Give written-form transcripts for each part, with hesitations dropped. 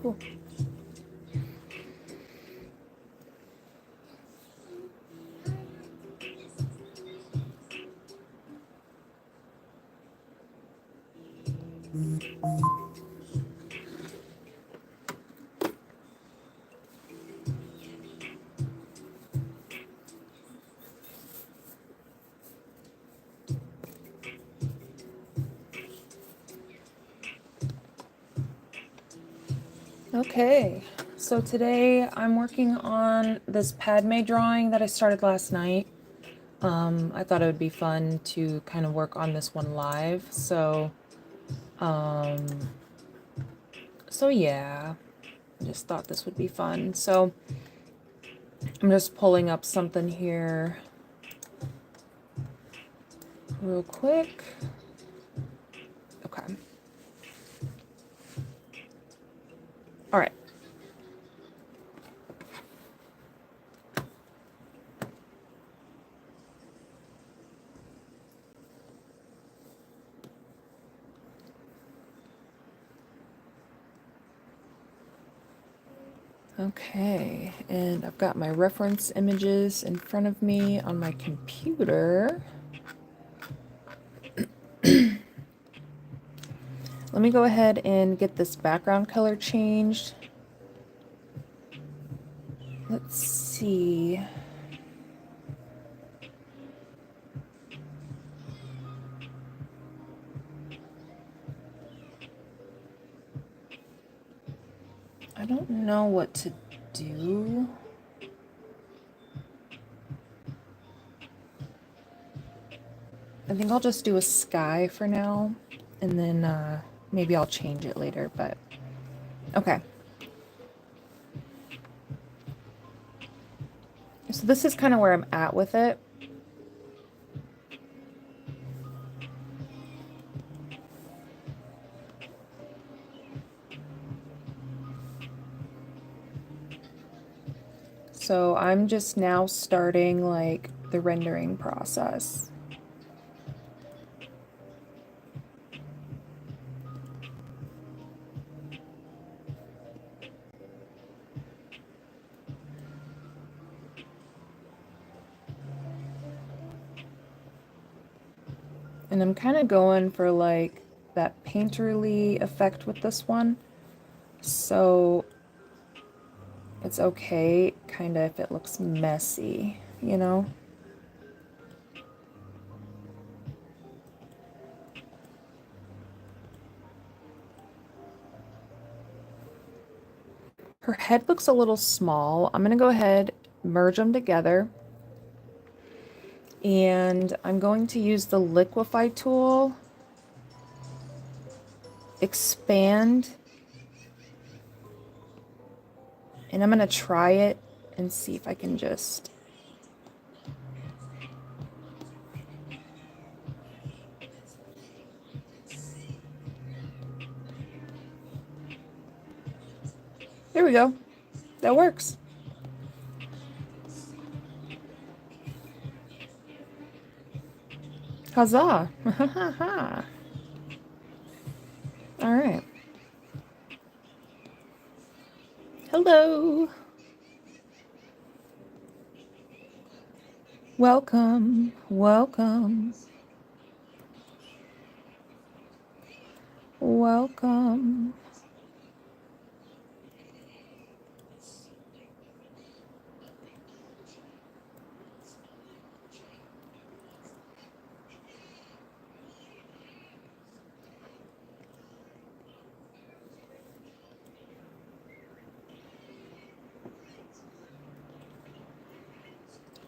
Cool. Okay, so today I'm working on this Padme drawing that I started last night. I thought it would be fun to kind of work on this one live. So yeah, I just thought this would be fun. So I'm just pulling up something here real quick. Okay. All right. Okay, and I've got my reference images in front of me on my computer. Let me go ahead and get this background color changed. Let's see. I don't know what to do. I think I'll just do a sky for now, and then maybe I'll change it later, but okay. So this is kind of where I'm at with it. So I'm just now starting like the rendering process. And I'm kind of going for like that painterly effect with this one. So it's okay kind of if it looks messy, you know? Her head looks a little small. I'm going to go ahead, merge them together. And I'm going to use the liquify tool, expand, and I'm going to try it and see if I can just... There we go. That works. Huzzah! All right. Hello. Welcome. Welcome. Welcome.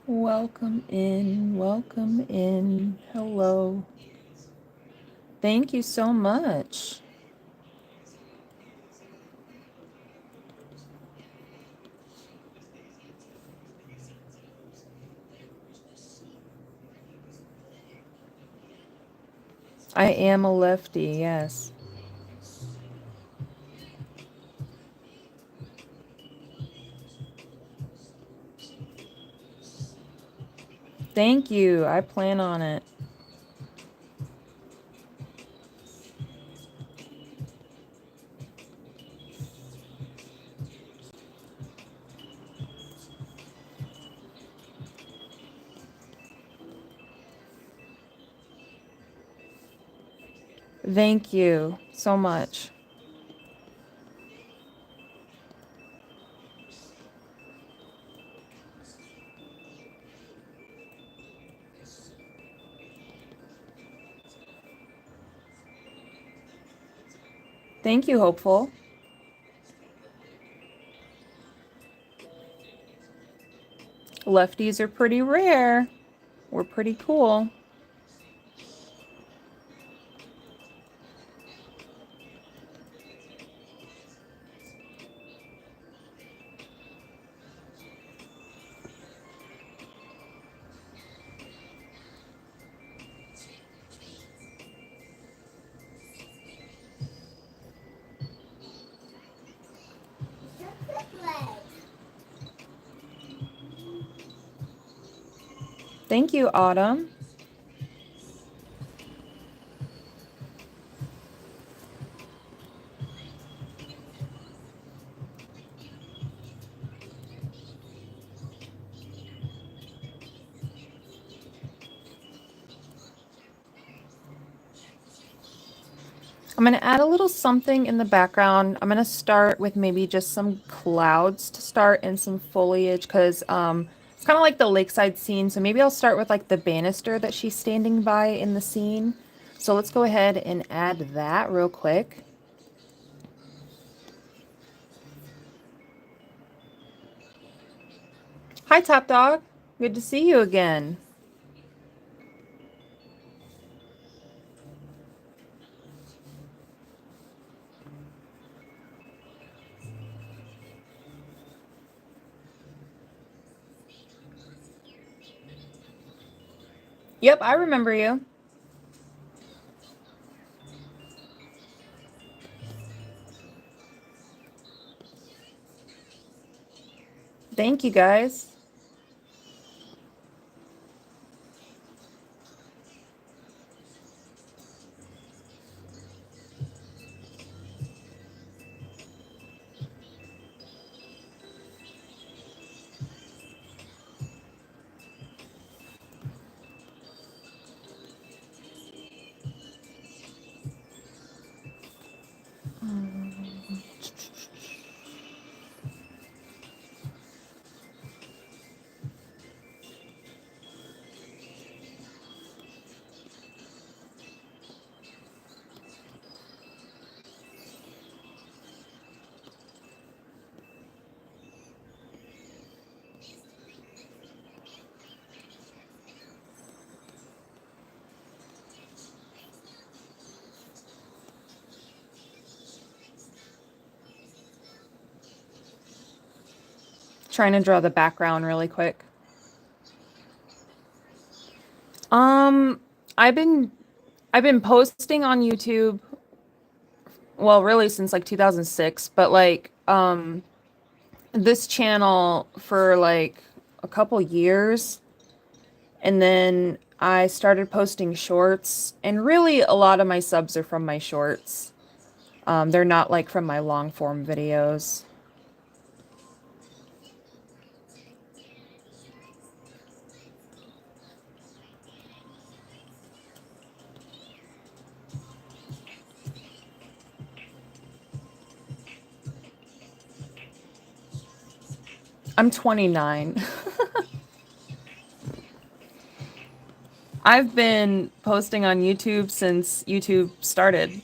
Welcome in. Welcome in. Hello. Thank you so much. I am a lefty, yes. Thank you. I plan on it. Thank you so much. Thank you, Hopeful. Lefties are pretty rare. We're pretty cool. Thank you, Autumn. I'm going to add a little something in the background. I'm going to start with maybe just some clouds to start and some foliage because it's kind of like the lakeside scene. So maybe I'll start with like the banister that she's standing by in the scene. So let's go ahead and add that real quick. Hi, Top Dog. Good to see you again. Yep, I remember you. Thank you, guys. Trying to draw the background really quick. Um, I've been posting on YouTube, well, really since like 2006, but like this channel for like a couple years, and then I started posting shorts, and really a lot of my subs are from my shorts. They're not like from my long form videos. I'm 29. I've been posting on YouTube since YouTube started.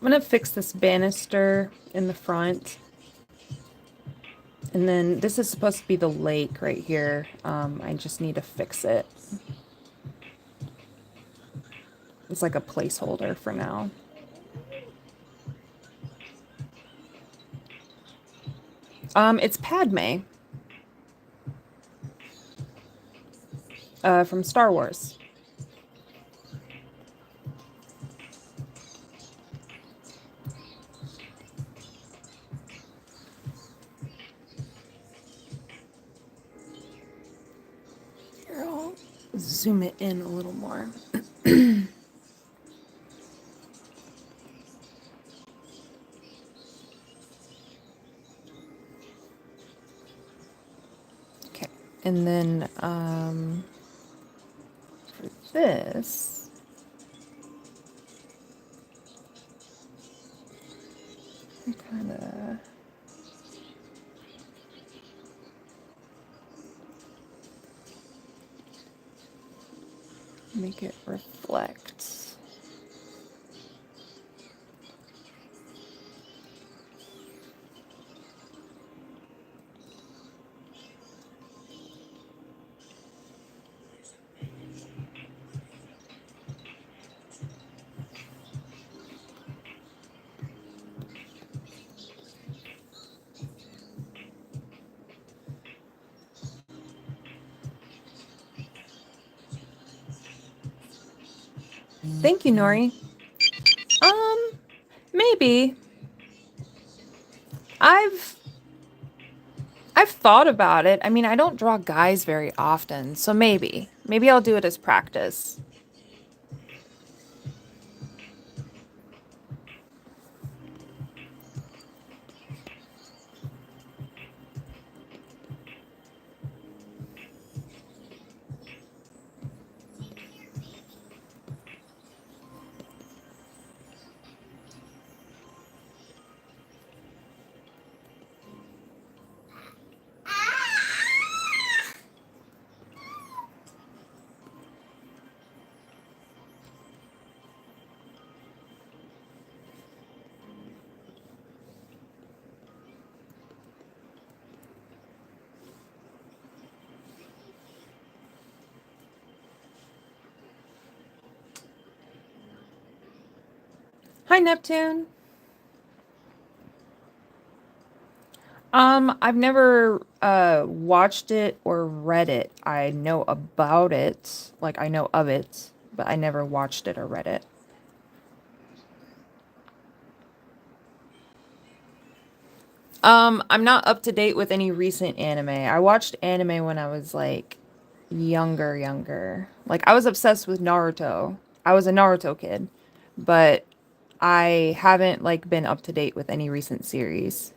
I'm gonna fix this banister in the front. And then this is supposed to be the lake right here. I just need to fix it. It's like a placeholder for now. It's Padme from Star Wars. Here, I'll zoom it in a little more. Okay, and then for this, I kind of make it reflect. Thank you, Nori. Maybe. I've thought about it. I mean, I don't draw guys very often, so maybe. Maybe I'll do it as practice. Hi, Neptune. I've never watched it or read it. I know about it, like I know of it, but I never watched it or read it. I'm not up to date with any recent anime. I watched anime when I was like younger. Like I was obsessed with Naruto. I was a Naruto kid, but I haven't like been up to date with any recent series.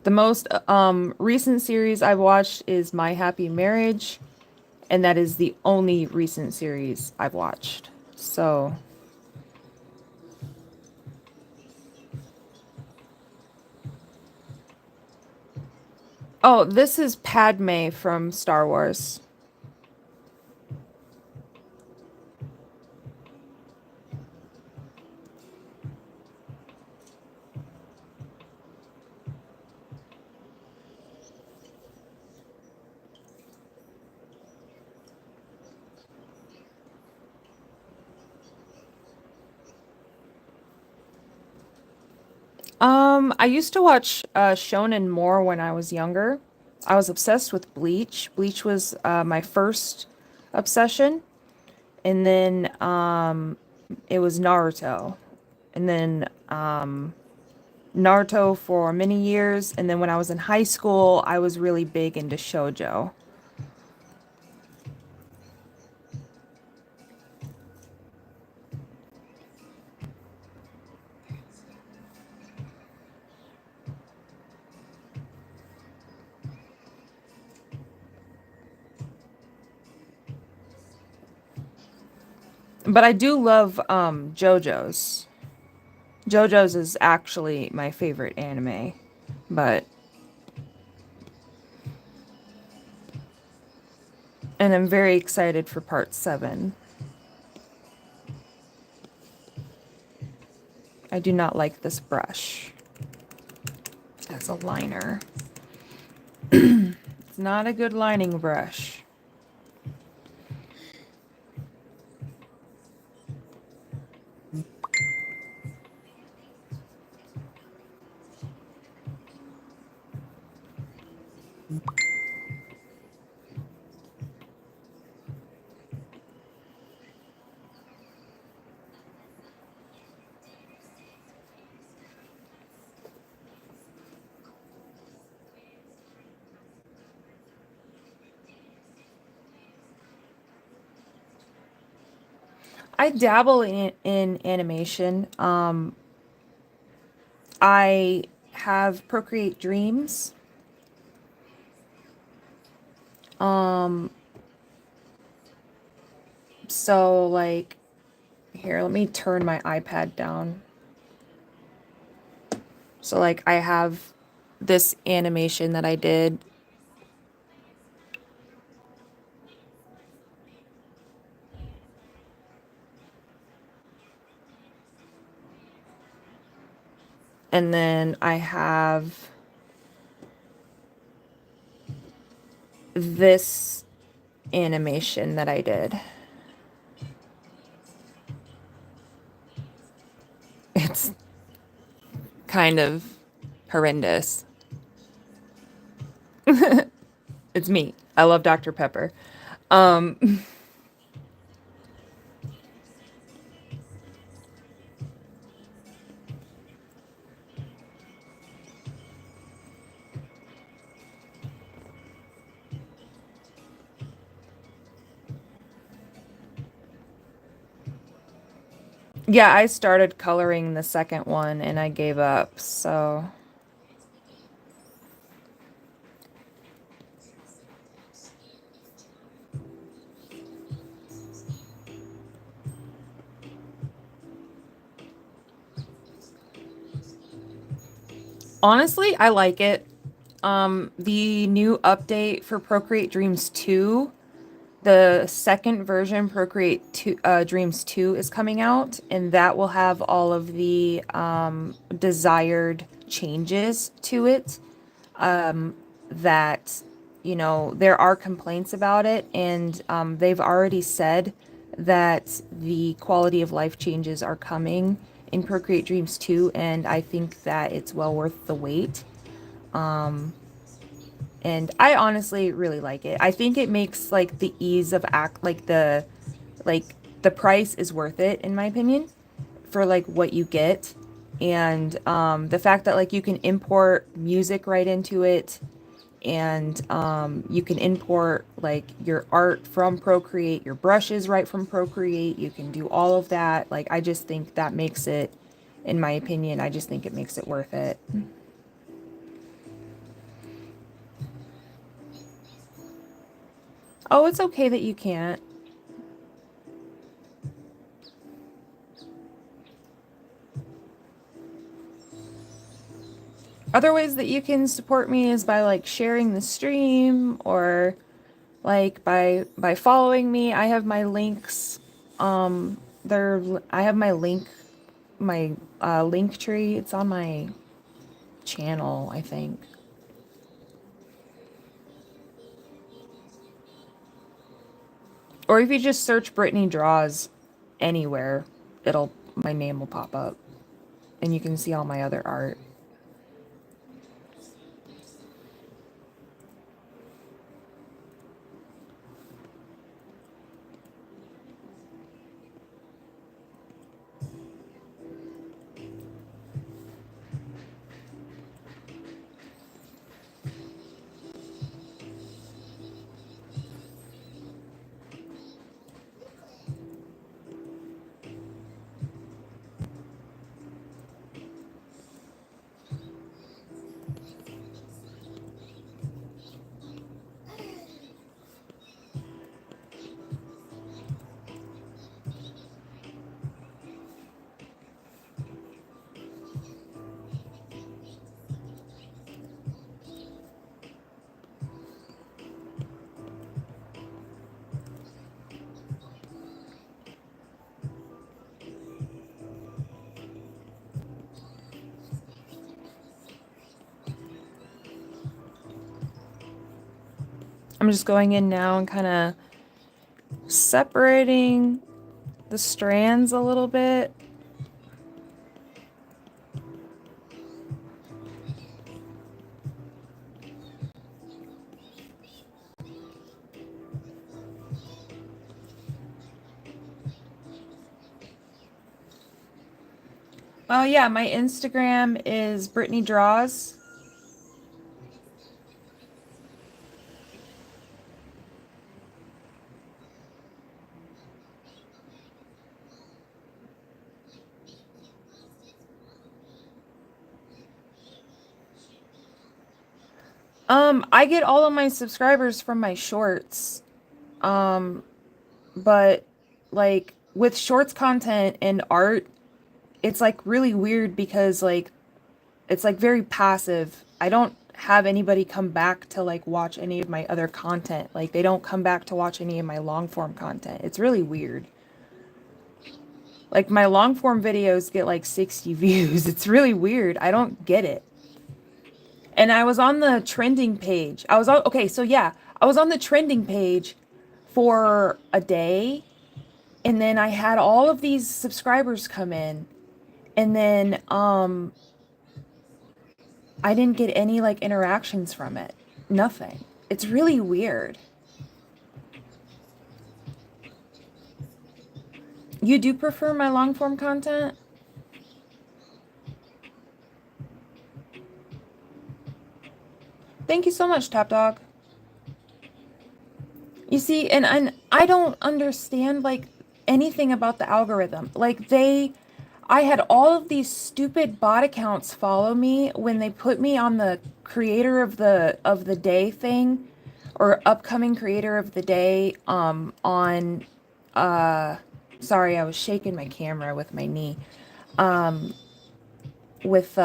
The most recent series I've watched is My Happy Marriage, and that is the only recent series I've watched. So, oh, this is Padme from Star Wars. I used to watch Shonen more when I was younger. I was obsessed with Bleach. Bleach was my first obsession, and then it was Naruto, and then Naruto for many years, and then when I was in high school, I was really big into shoujo. But I do love JoJo's. JoJo's is actually my favorite anime, but and I'm very excited for part 7. I do not like this brush as a liner. It's not a good lining brush. I dabble in animation. I have Procreate Dreams. Um, so like here, let me turn my iPad down. So like I have this animation that I did. And then I have this animation that I did. It's kind of horrendous. It's me. I love Dr. Pepper. Um, yeah, I started coloring the second one and I gave up. So honestly, I like it. The new update for Procreate Dreams 2, the second version, Procreate 2, Dreams 2 is coming out, and that will have all of the desired changes to it. That, you know, there are complaints about it, and they've already said that the quality of life changes are coming in Procreate Dreams 2, and I think that it's well worth the wait. And I honestly really like it. I think it makes like the ease of act like the price is worth it in my opinion for like what you get. And the fact that like you can import music right into it, and you can import like your art from Procreate, your brushes right from Procreate. You can do all of that. Like I just think that makes it, in my opinion, I just think it makes it worth it. Oh, it's okay that you can't. Other ways that you can support me is by like sharing the stream, or like by following me. I have my links. There I have my link tree. It's on my channel, I think. Or if you just search Brittany Draws anywhere, it'll my name will pop up and you can see all my other art. I'm just going in now and kind of separating the strands a little bit. Oh yeah, my Instagram is Brittany Draws. I get all of my subscribers from my shorts. But like with shorts content and art, it's like really weird because like it's like very passive. I don't have anybody come back to like watch any of my other content. Like they don't come back to watch any of my long form content. It's really weird. Like my long form videos get like 60 views. It's really weird. I don't get it. And I was on the trending page. I was on, okay, so yeah, I was on the trending page for a day, and then I had all of these subscribers come in, and then I didn't get any like interactions from it. Nothing. It's really weird. You do prefer my long form content? Thank you so much, Top Dog. You see, and I don't understand like anything about the algorithm. Like I had all of these stupid bot accounts follow me when they put me on the creator of the day thing or upcoming creator of the day on sorry, I was shaking my camera with my knee. With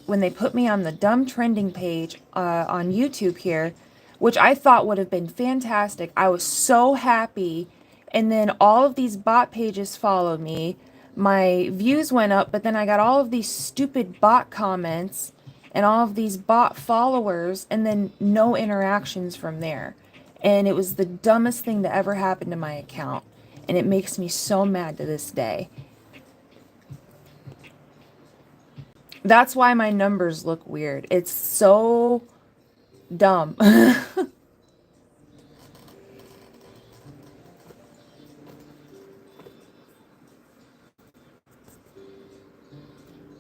when they put me on the dumb trending page on YouTube here, which I thought would have been fantastic. I was so happy. And then all of these bot pages followed me. My views went up, but then I got all of these stupid bot comments and all of these bot followers, and then no interactions from there. And it was the dumbest thing that ever happened to my account. And it makes me so mad to this day. That's why my numbers look weird. It's so dumb.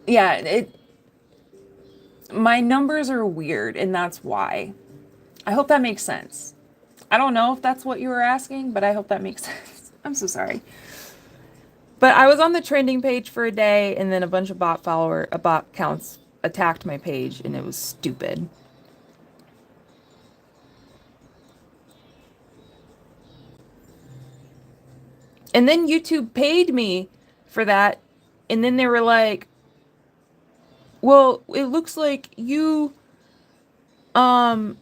Yeah, it my numbers are weird and that's why. I hope that makes sense. I don't know if that's what you were asking, but I hope that makes sense. I'm so sorry. But I was on the trending page for a day and then a bunch of bot accounts attacked my page and it was stupid. And then YouTube paid me for that. And then they were like, "Well, it looks like you um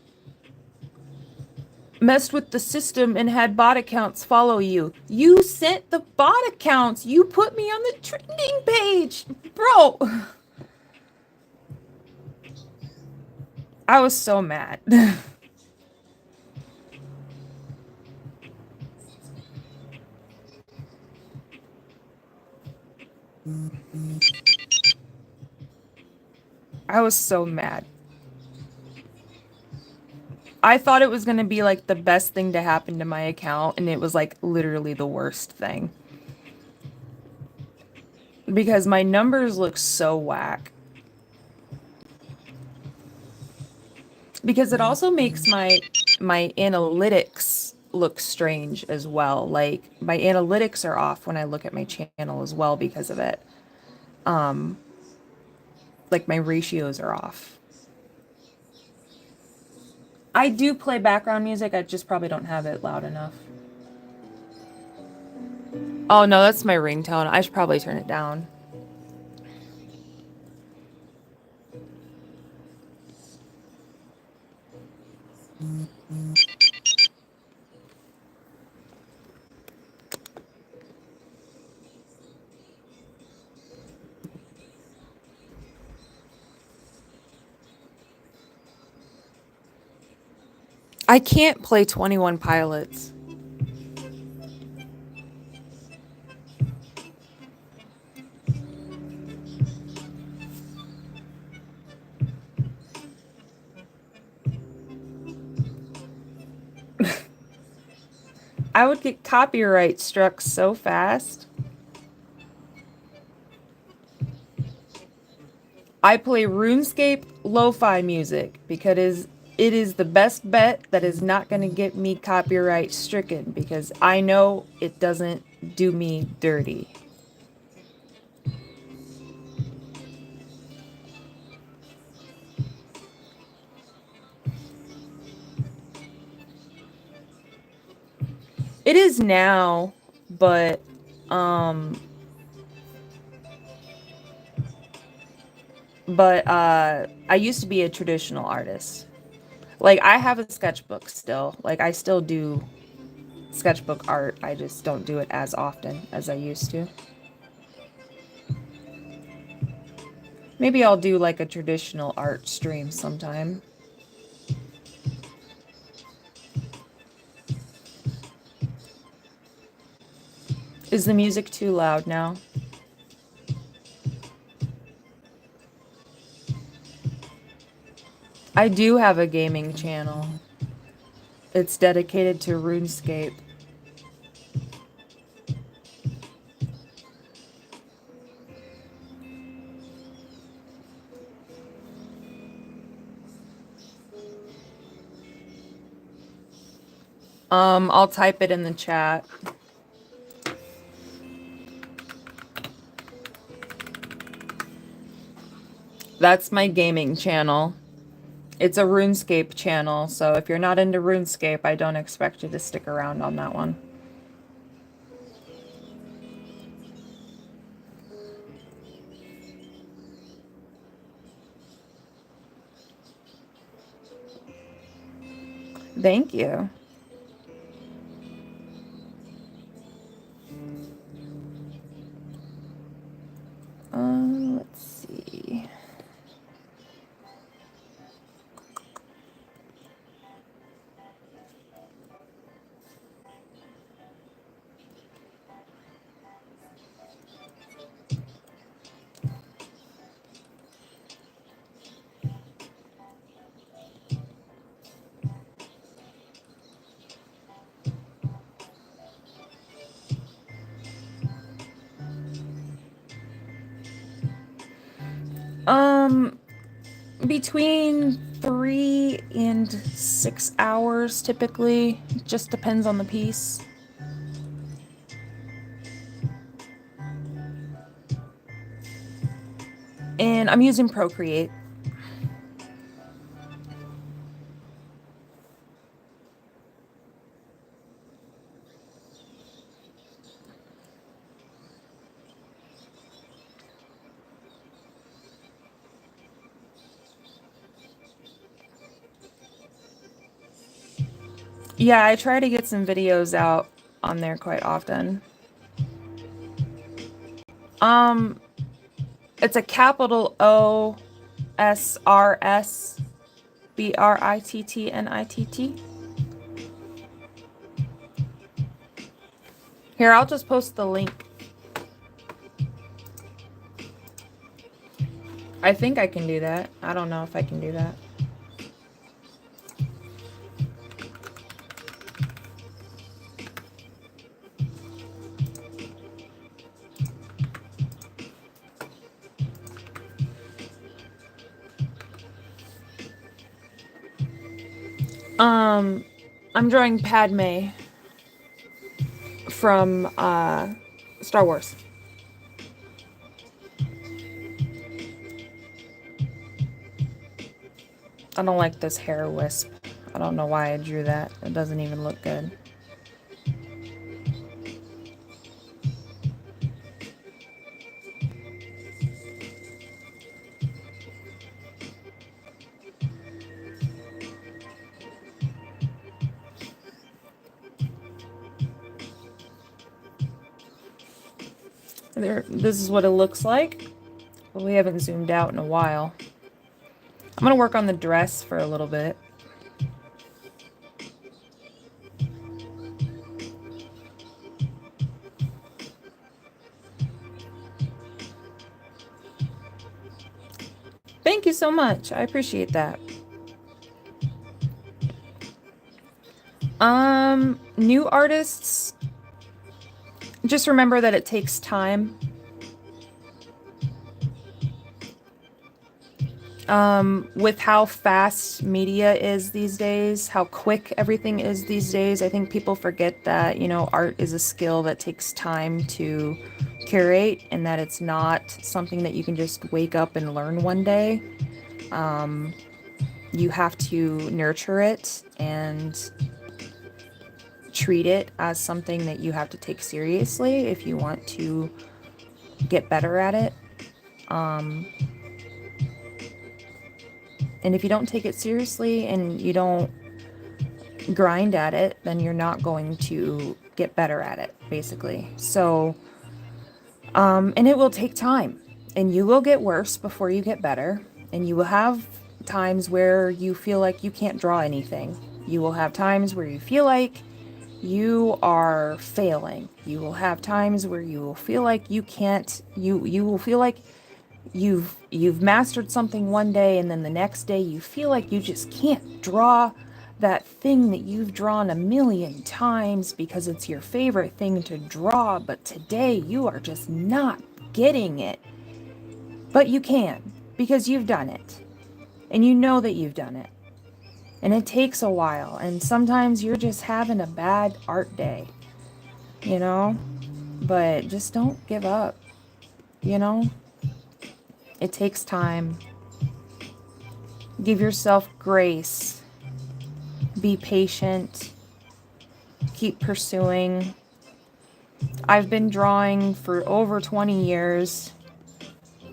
messed with the system and had bot accounts follow you. You sent the bot accounts. You put me on the trending page. Bro." I was so mad. I was so mad. I thought it was going to be like the best thing to happen to my account, and it was like literally the worst thing. Because my numbers look so whack. Because it also makes my analytics look strange as well. Like my analytics are off when I look at my channel as well because of it. Like my ratios are off. I do play background music, I just probably don't have it loud enough. Oh no, that's my ringtone. I should probably turn it down. I can't play 21 Pilots. I would get copyright struck so fast. I play RuneScape lo-fi music because it is the best bet that is not going to get me copyright stricken because I know it doesn't do me dirty. It is now, but um I used to be a traditional artist. Like I have a sketchbook still. Like I still do sketchbook art. I just don't do it as often as I used to. Maybe I'll do like a traditional art stream sometime. Is the music too loud now? I do have a gaming channel. It's dedicated to RuneScape. I'll type it in the chat. That's my gaming channel. It's a RuneScape channel, so if you're not into RuneScape, I don't expect you to stick around on that one. Thank you. Let's see. Between 3 and 6 hours typically. Just depends on the piece. And I'm using Procreate. Yeah, I try to get some videos out on there quite often. It's a capital OSRSBRITTNITT. Here, I'll just post the link. I think I can do that. I don't know if I can do that. I'm drawing Padme from Star Wars. I don't like this hair wisp. I don't know why I drew that. It doesn't even look good. There, this is what it looks like. We haven't zoomed out in a while. I'm gonna work on the dress for a little bit. Thank you so much. I appreciate that. New artists, just remember that it takes time. With how fast media is these days, how quick everything is these days, I think people forget that, you know, art is a skill that takes time to curate and that it's not something that you can just wake up and learn one day. You have to nurture it and treat it as something that you have to take seriously if you want to get better at it. And if you don't take it seriously and you don't grind at it, then you're not going to get better at it, basically. So, and it will take time, and you will get worse before you get better, and you will have times where you feel like you can't draw anything. You will have times where you feel like you are failing. You will have times where you will feel like you can't, you will feel like you've mastered something one day, and then the next day you feel like you just can't draw that thing that you've drawn a million times because it's your favorite thing to draw, but today you are just not getting it. But you can, because you've done it. And you know that you've done it. And it takes a while, and sometimes you're just having a bad art day, you know? But just don't give up, you know? It takes time. Give yourself grace. Be patient. Keep pursuing. I've been drawing for over 20 years.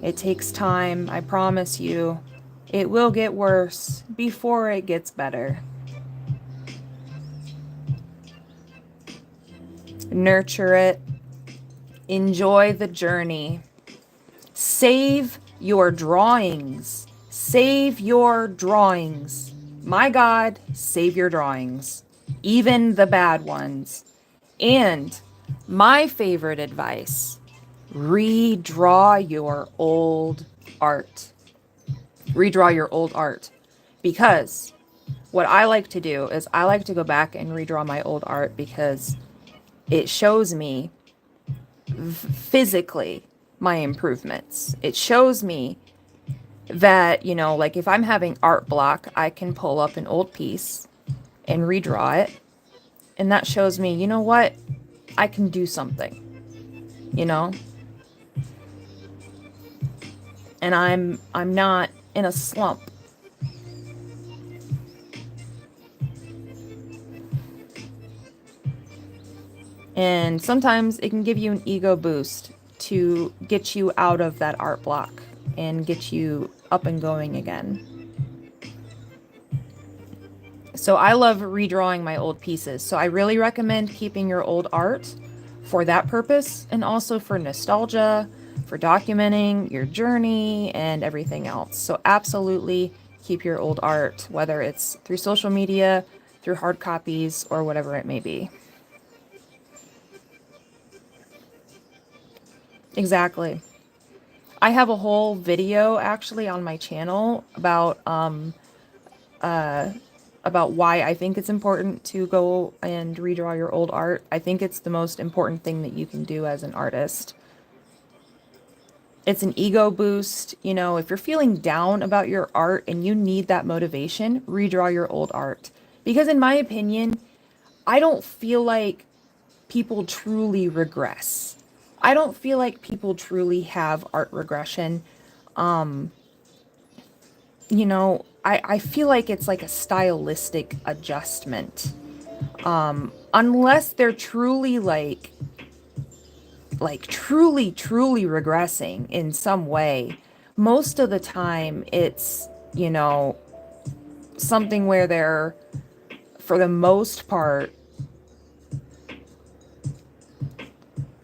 It takes time, I promise you. It will get worse before it gets better. Nurture it. Enjoy the journey. Save your drawings. Save your drawings. My God, save your drawings. Even the bad ones. And my favorite advice, redraw your old art. Redraw your old art. Because what I like to do is I like to go back and redraw my old art because it shows me physically my improvements. It shows me that, you know, like if I'm having art block, I can pull up an old piece and redraw it. And that shows me, you know what? I can do something, you know? And I'm not in a slump. And sometimes it can give you an ego boost to get you out of that art block and get you up and going again. So I love redrawing my old pieces. So I really recommend keeping your old art for that purpose, and also for nostalgia, for documenting your journey and everything else. So absolutely keep your old art, whether it's through social media, through hard copies, or whatever it may be. Exactly. I have a whole video actually on my channel about why I think it's important to go and redraw your old art. I think it's the most important thing that you can do as an artist. It's an ego boost. You know, if you're feeling down about your art and you need that motivation, redraw your old art. Because in my opinion, I don't feel like people truly regress. I don't feel like people truly have art regression. You know, I feel like it's like a stylistic adjustment. Unless they're truly truly regressing in some way. Most of the time it's, you know, something where they're, for the most part,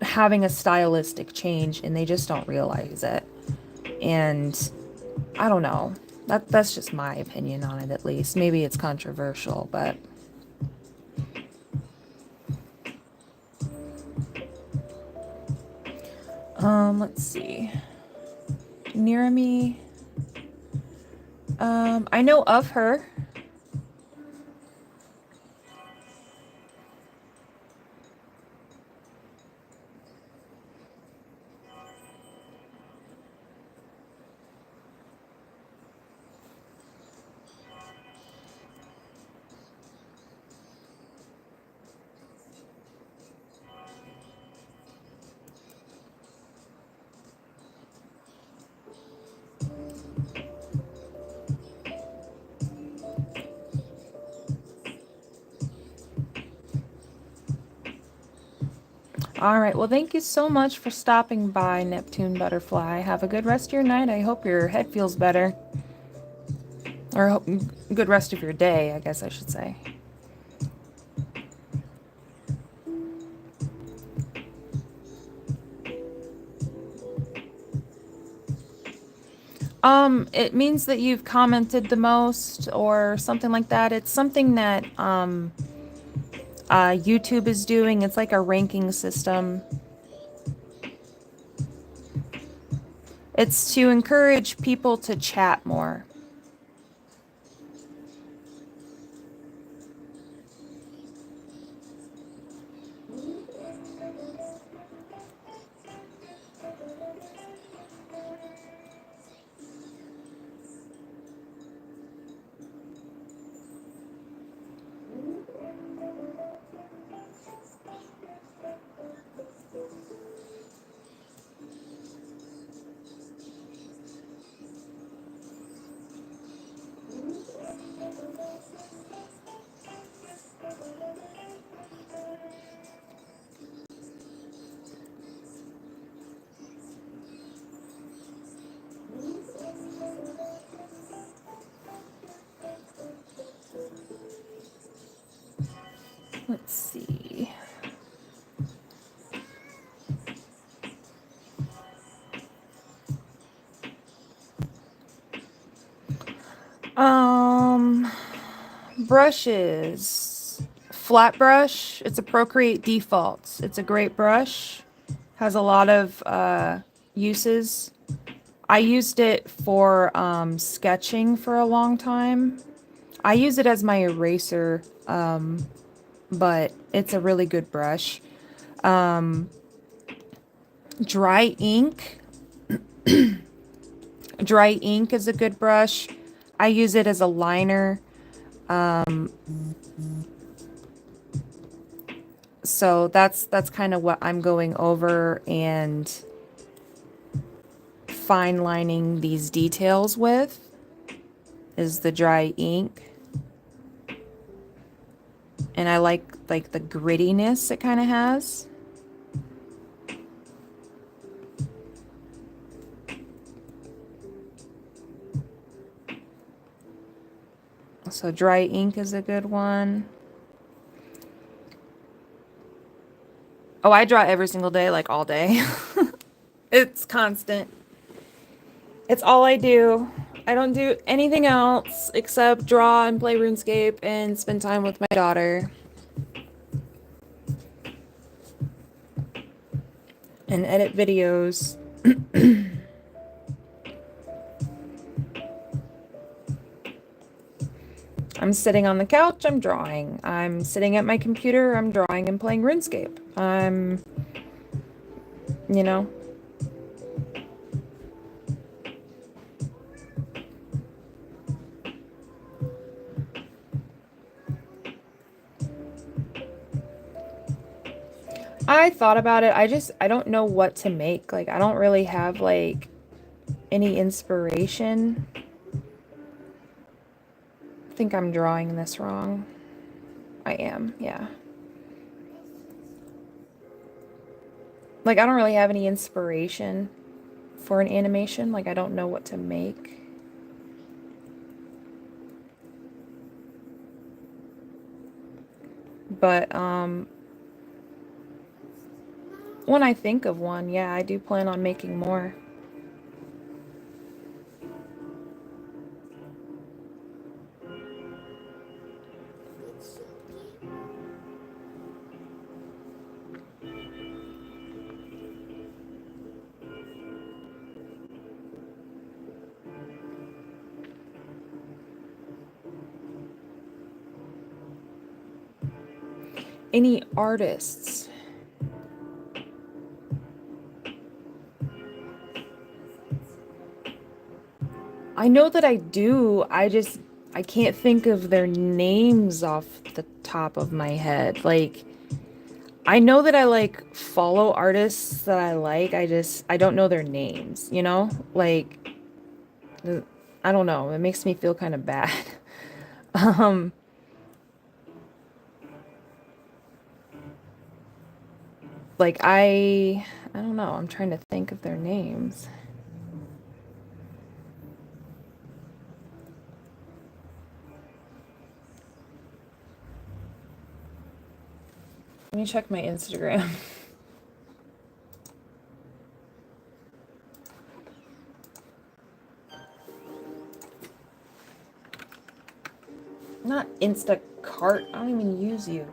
having a stylistic change and they just don't realize it. And I don't know. That's just my opinion on it, at least. Maybe it's controversial, but let's see. Near me. I know of her. All right. Well, thank you so much for stopping by, Neptune Butterfly. Have a good rest of your night. I hope your head feels better. Or good rest of your day, I guess I should say. It means that you've commented the most or something like that. It's something that YouTube is doing. It's like a ranking system. It's to encourage people to chat more. Let's see. Brushes. Flat brush. It's a Procreate default. It's a great brush. Has a lot of uses. I used it for sketching for a long time. I use it as my eraser, but it's a really good brush. Dry ink. Dry ink is a good brush. I use it as a liner. So that's kind of what I'm going over and fine lining these details with, is the dry ink. And I like the grittiness it kind of has. So dry ink is a good one. Oh, I draw every single day, like all day. It's constant. It's all I do. I don't do anything else except draw and play RuneScape and spend time with my daughter. And edit videos. I'm sitting on the couch, I'm drawing. I'm sitting at my computer, I'm drawing and playing RuneScape. I'm, you know. I thought about it. I don't know what to make. Like, I don't really have, like, any inspiration. I think I'm drawing this wrong. I am, yeah. Like, I don't really have any inspiration for an animation. Like, I don't know what to make. But, when I think of one, yeah, I do plan on making more. Any artists? I know that I do. I can't think of their names off the top of my head. Like, I know that I like follow artists that I like. I don't know their names, you know? Like, I don't know. It makes me feel kind of bad. like I don't know, I'm trying to think of their names. Let me check my Instagram. Not Instacart. I don't even use you.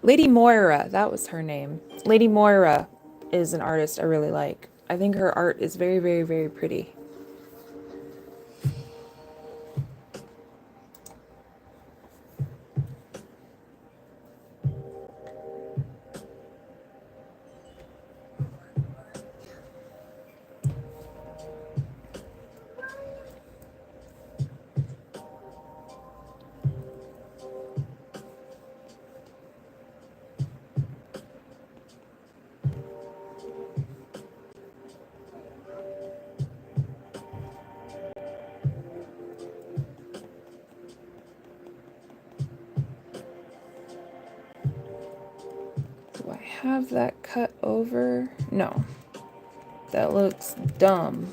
Lady Moira, that was her name. Lady Moira is an artist I really like. I think her art is very, very, very pretty. Do I have that cut over? No. That looks dumb.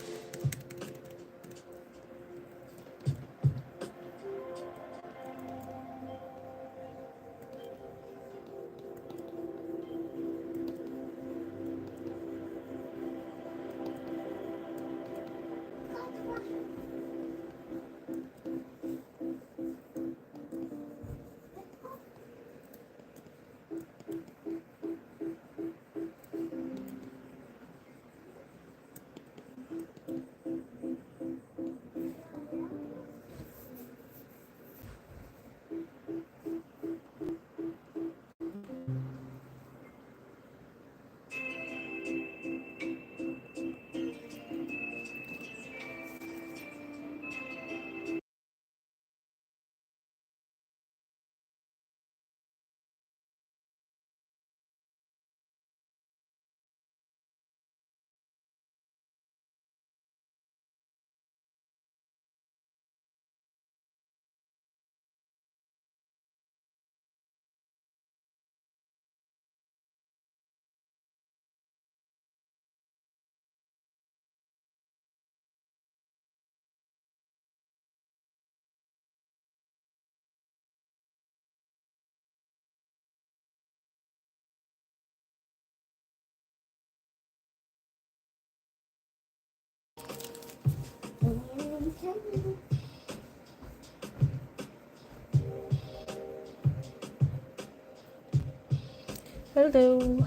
Hello.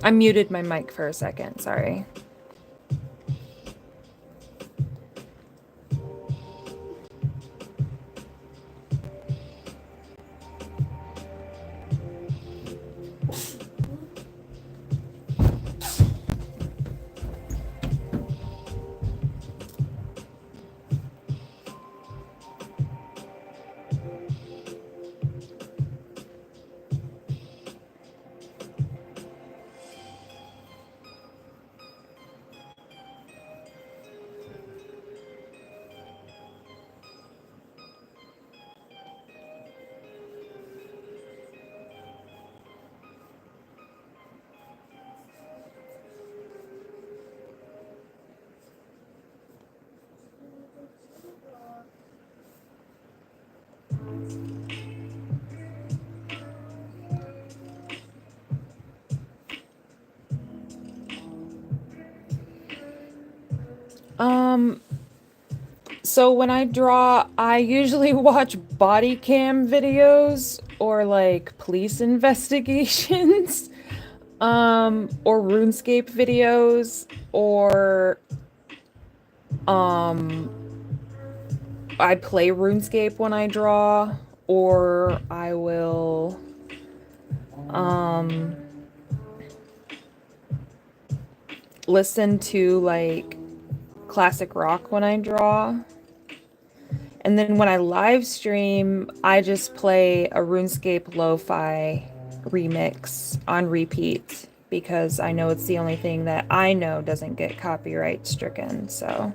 I muted my mic for a second, sorry. So when I draw, I usually watch body cam videos or like police investigations, or RuneScape videos, or I play RuneScape when I draw, or I will listen to like classic rock when I draw. And then when I live stream, I just play a RuneScape lo-fi remix on repeat. because I know it's the only thing that I know doesn't get copyright stricken, so.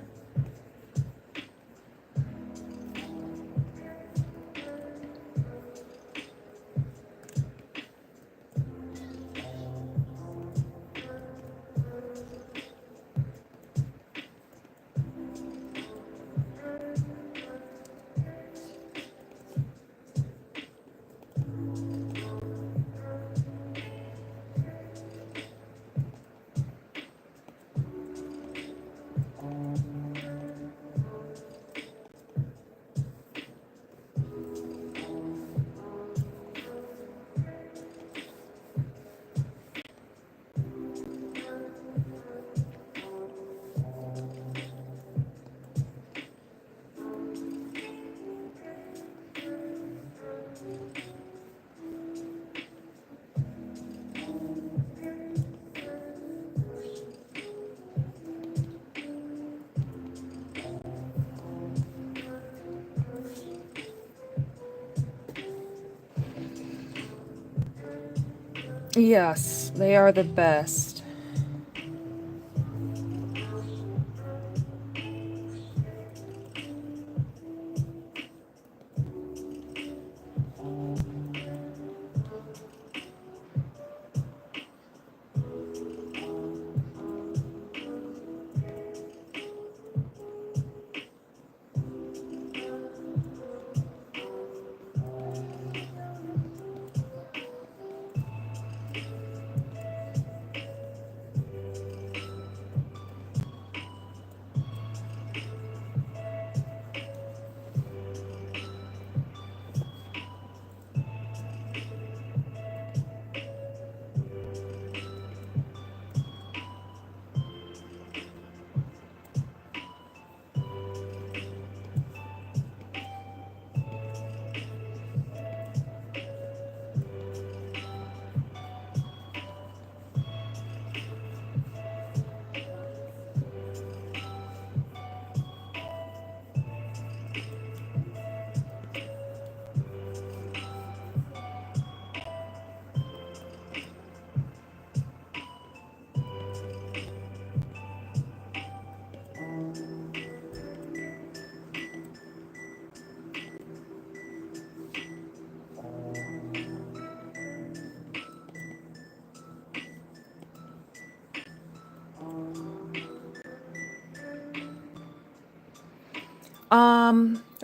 Yes, they are the best.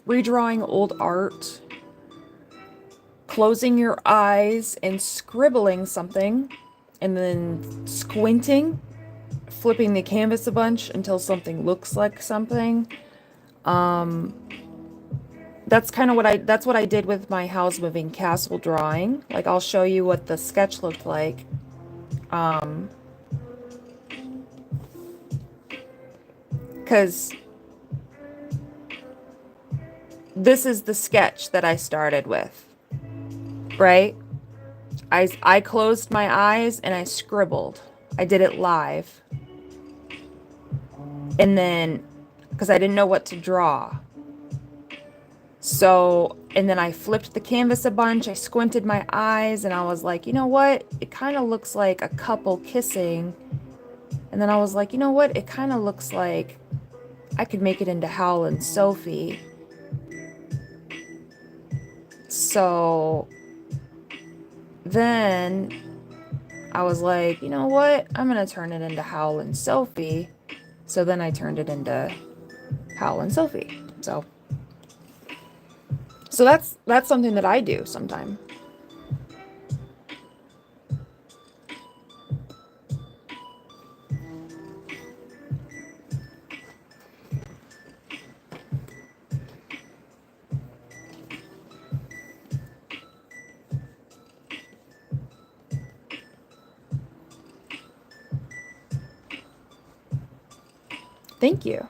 Redrawing old art, closing your eyes and scribbling something, and then squinting, flipping the canvas a bunch until something looks like something. That's kind of that's what I did with my house moving castle drawing. Like, I'll show you what the sketch looked like. Because this is the sketch that I started with, right? I closed my eyes and I scribbled. I did it live. And then, because I didn't know what to draw. So, and then I flipped the canvas a bunch. I squinted my eyes and I was like, you know what? It kind of looks like a couple kissing. And then I was like, you know what? It kind of looks like I could make it into Howl and Sophie. So then I was like, you know what? I'm going to turn it into Howl and Sophie. So then I turned it into Howl and Sophie. So that's something that I do sometime. Thank you.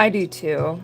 I do too.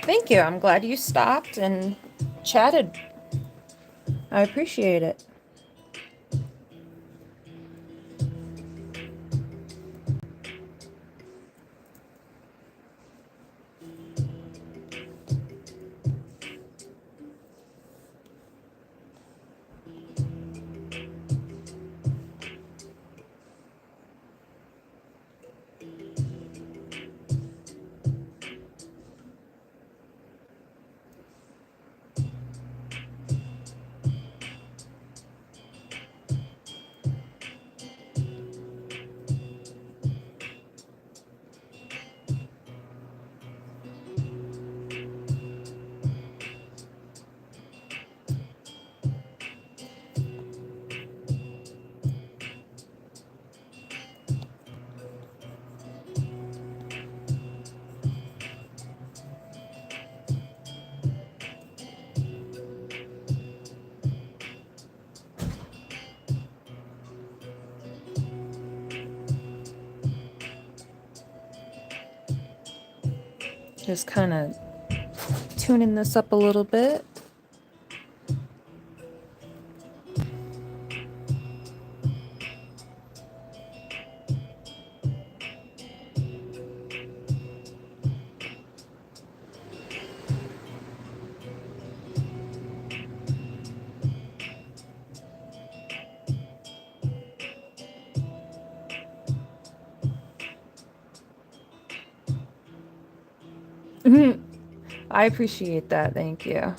Thank you. I'm glad you stopped and chatted. I appreciate it. Just kind of tuning this up a little bit. I appreciate that. Thank you.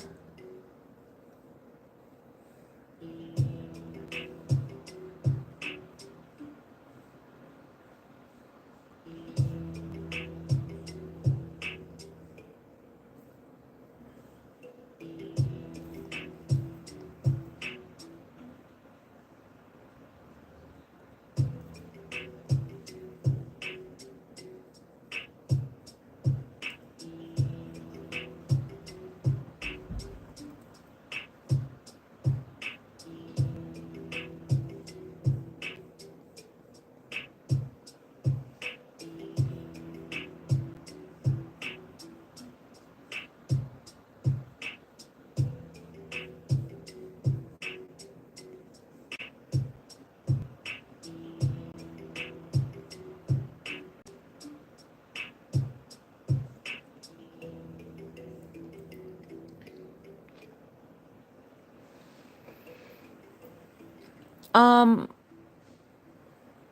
Um,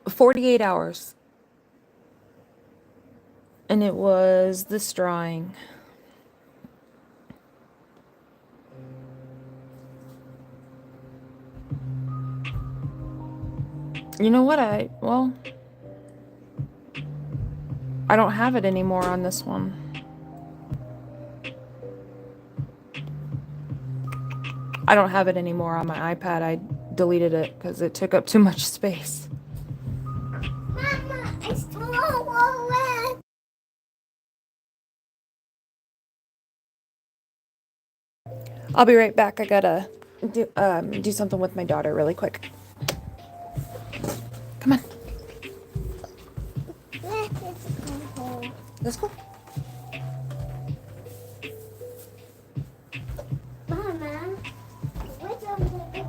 48 hours. And it was this drawing. You know what? Well, I don't have it anymore on this one. I don't have it anymore on my iPad. I deleted it because it took up too much space. Mama, it's too. I'll be right back. I gotta do something with my daughter really quick. Come on. Let's go. Mama, what's over there?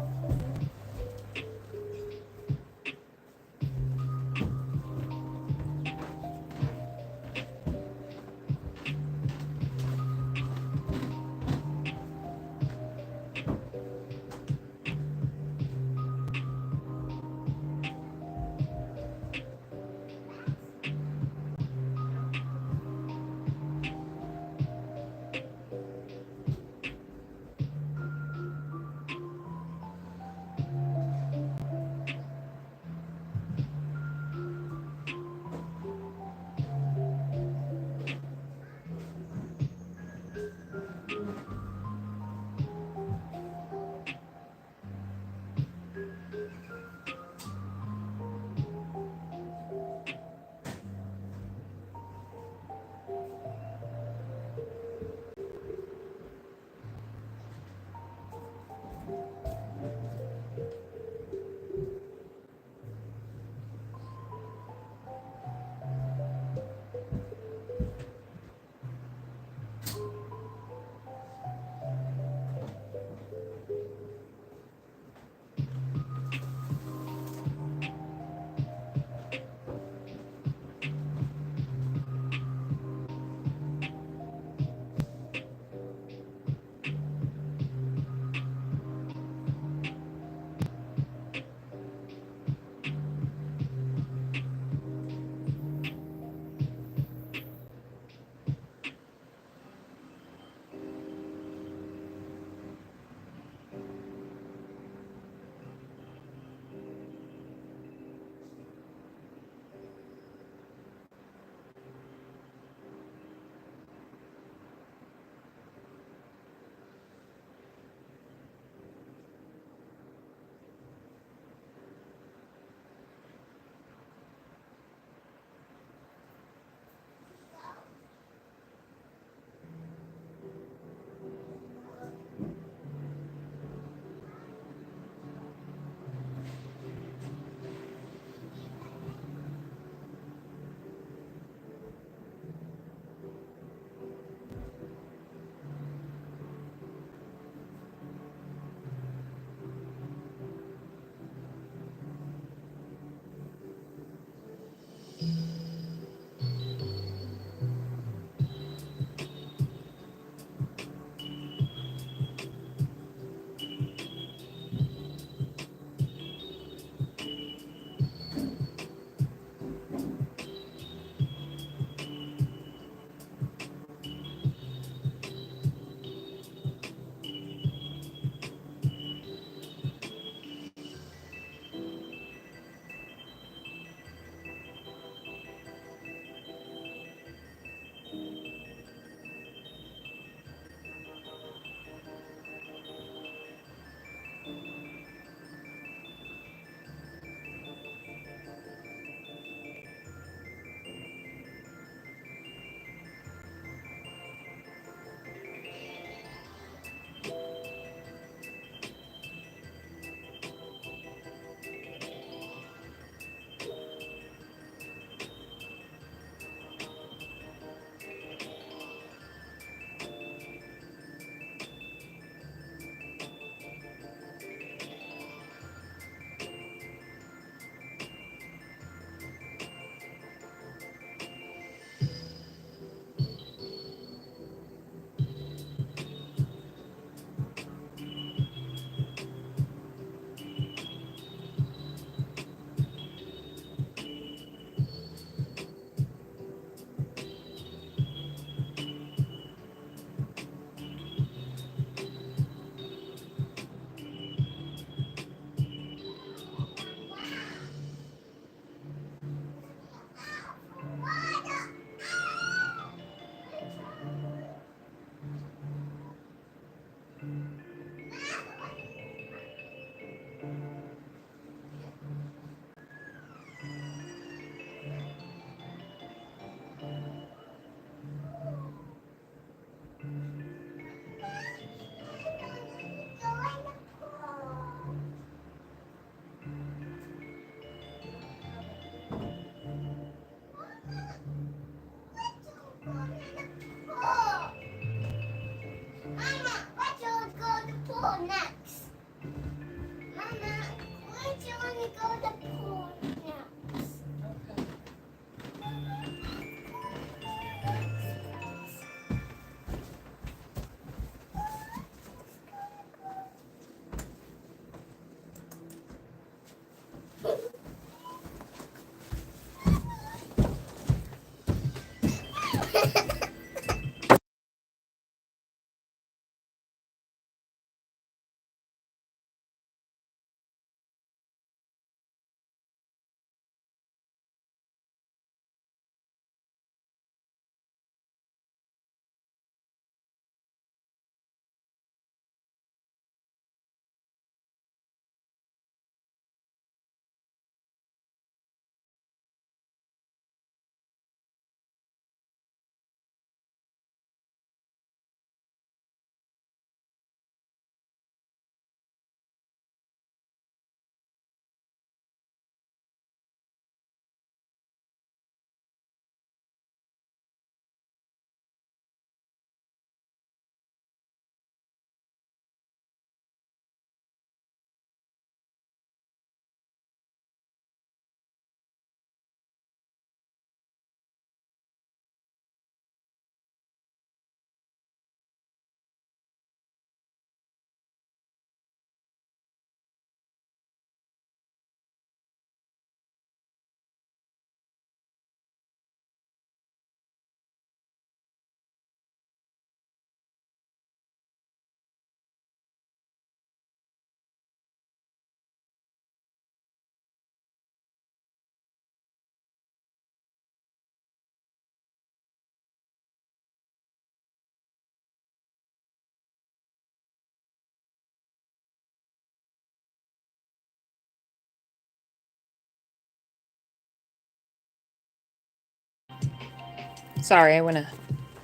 Sorry, I went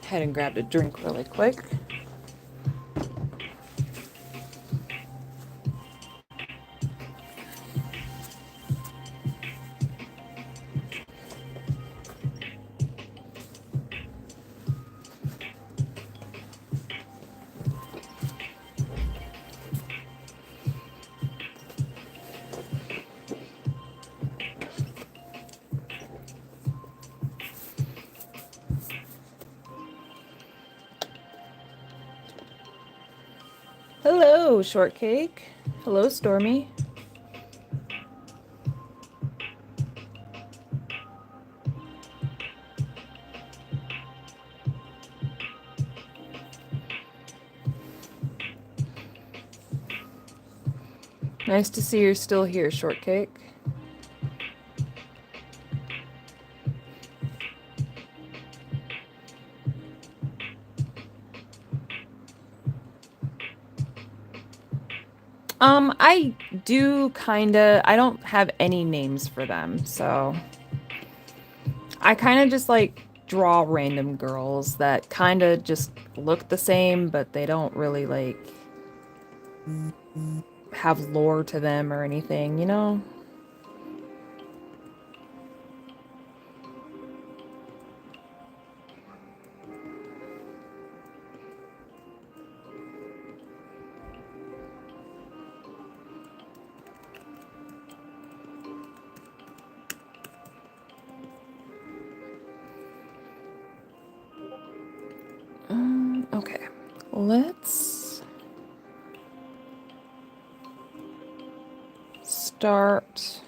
ahead and grabbed a drink really quick. Hello, Shortcake. Hello, Stormy. Nice to see you're still here, Shortcake. I do kinda, I don't have any names for them, so I kinda just like draw random girls that kinda just look the same, but they don't really like have lore to them or anything, you know? Okay, let's start.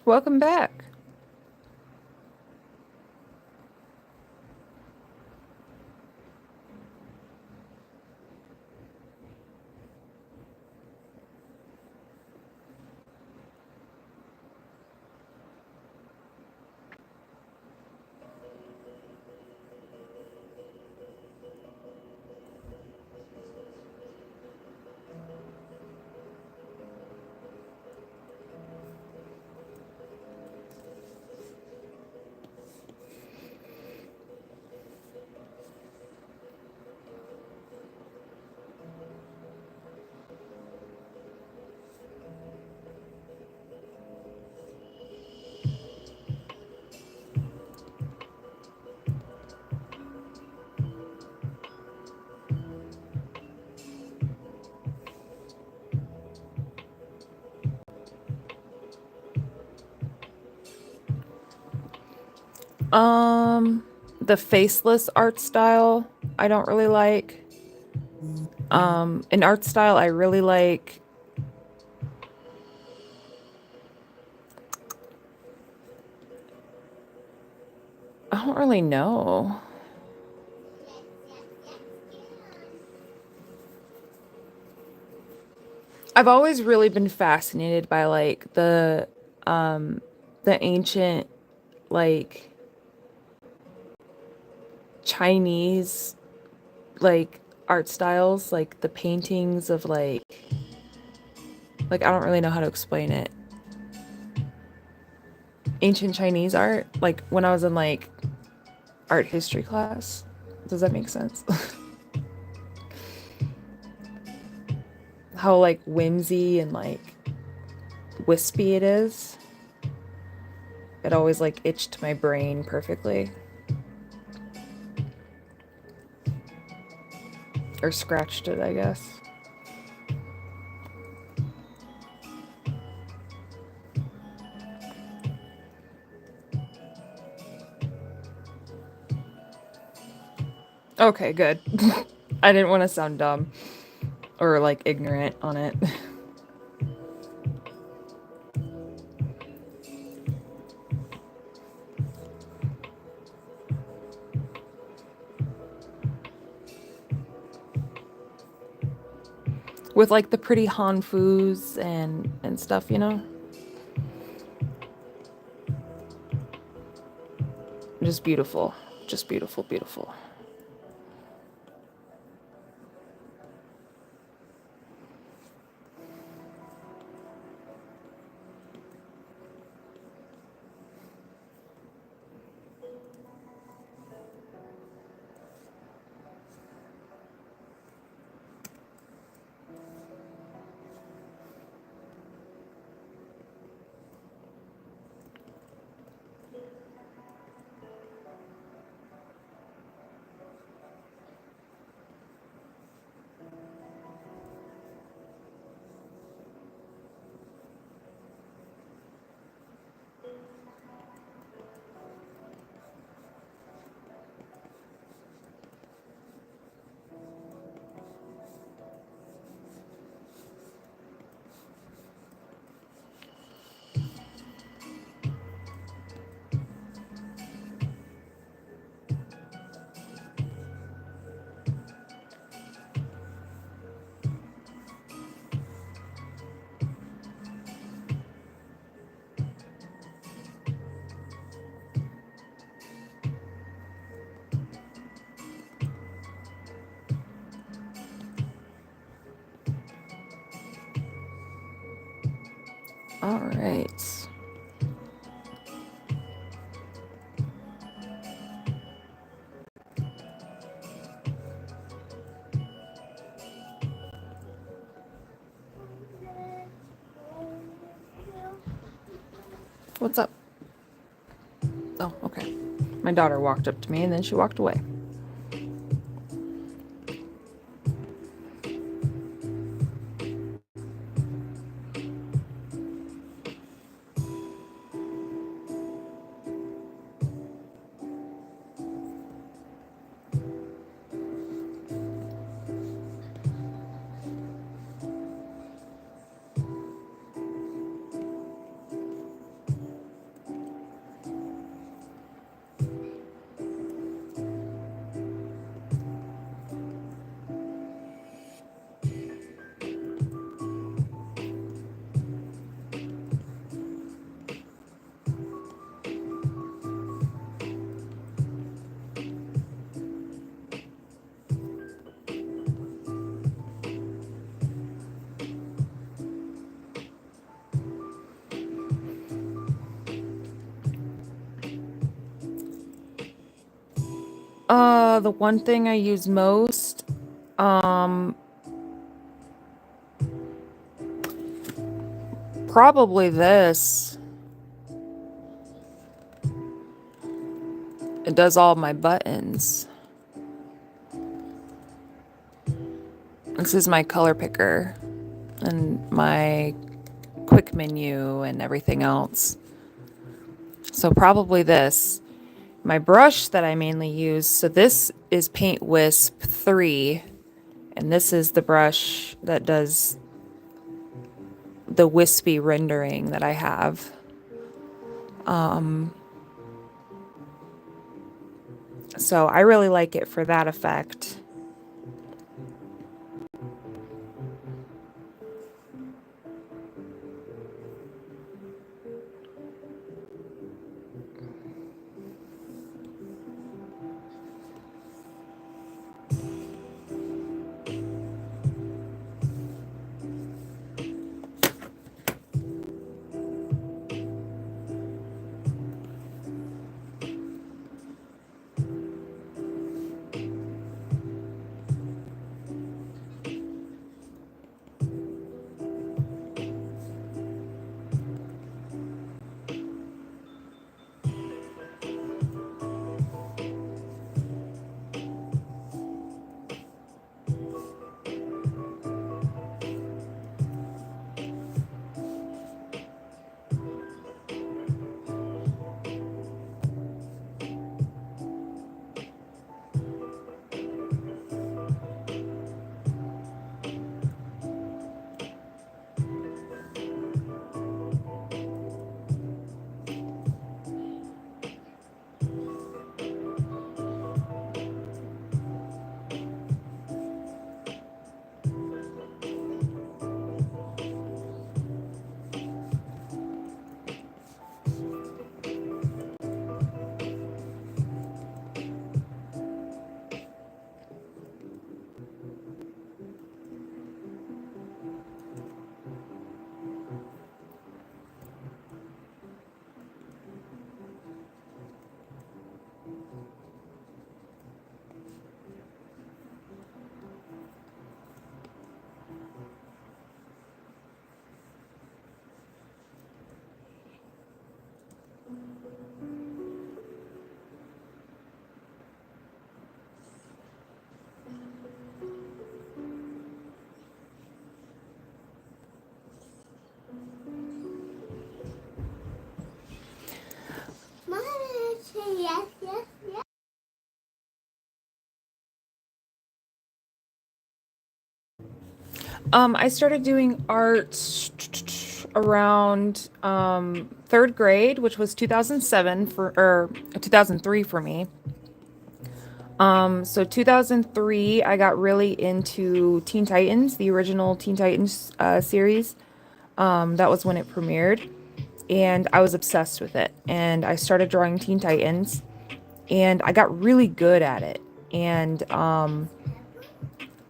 Welcome back. The faceless art style, I don't really like. An art style I really like. I don't really know. I've always really been fascinated by like the the ancient, like, Chinese, like, art styles, like the paintings of, like, I don't really know how to explain it. Ancient Chinese art, like when I was in, like, art history class. Does that make sense? How, like, whimsy and, like, wispy it is. It always, like, itched my brain perfectly. Or scratched it, I guess. Okay, good. I didn't want to sound dumb or, like, ignorant on it. With, like, the pretty hanfus and stuff, you know? Just beautiful. Just beautiful, beautiful. All right. What's up? Oh, okay. My daughter walked up to me and then she walked away. The one thing I use most, probably this. It does all my buttons. This is my color picker and my quick menu and everything else. So probably this. My brush that I mainly use, so this is Paint Wisp 3, and this is the brush that does the wispy rendering that I have. So I really like it for that effect. I started doing art around third grade, which was 2007 for or 2003 for me. So 2003, I got really into Teen Titans, the original Teen Titans series. That was when it premiered, and I was obsessed with it. And I started drawing Teen Titans, and I got really good at it. And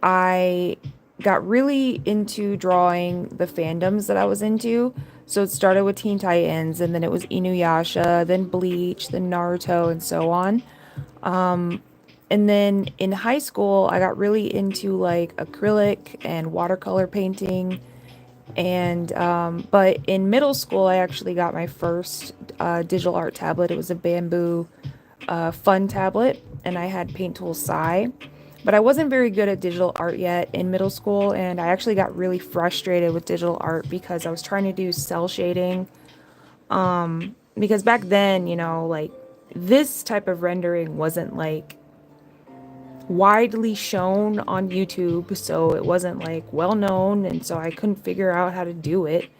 I got really into drawing the fandoms that I was into. So it started with Teen Titans, and then it was Inuyasha, then Bleach, then Naruto, and so on. And then in high school, I got really into like acrylic and watercolor painting. And but in middle school, I actually got my first digital art tablet. It was a bamboo fun tablet, and I had Paint Tool Sai. But I wasn't very good at digital art yet in middle school, and I actually got really frustrated with digital art because I was trying to do cell shading. Because back then, like this type of rendering wasn't like widely shown on YouTube, so it wasn't like well known, and so I couldn't figure out how to do it.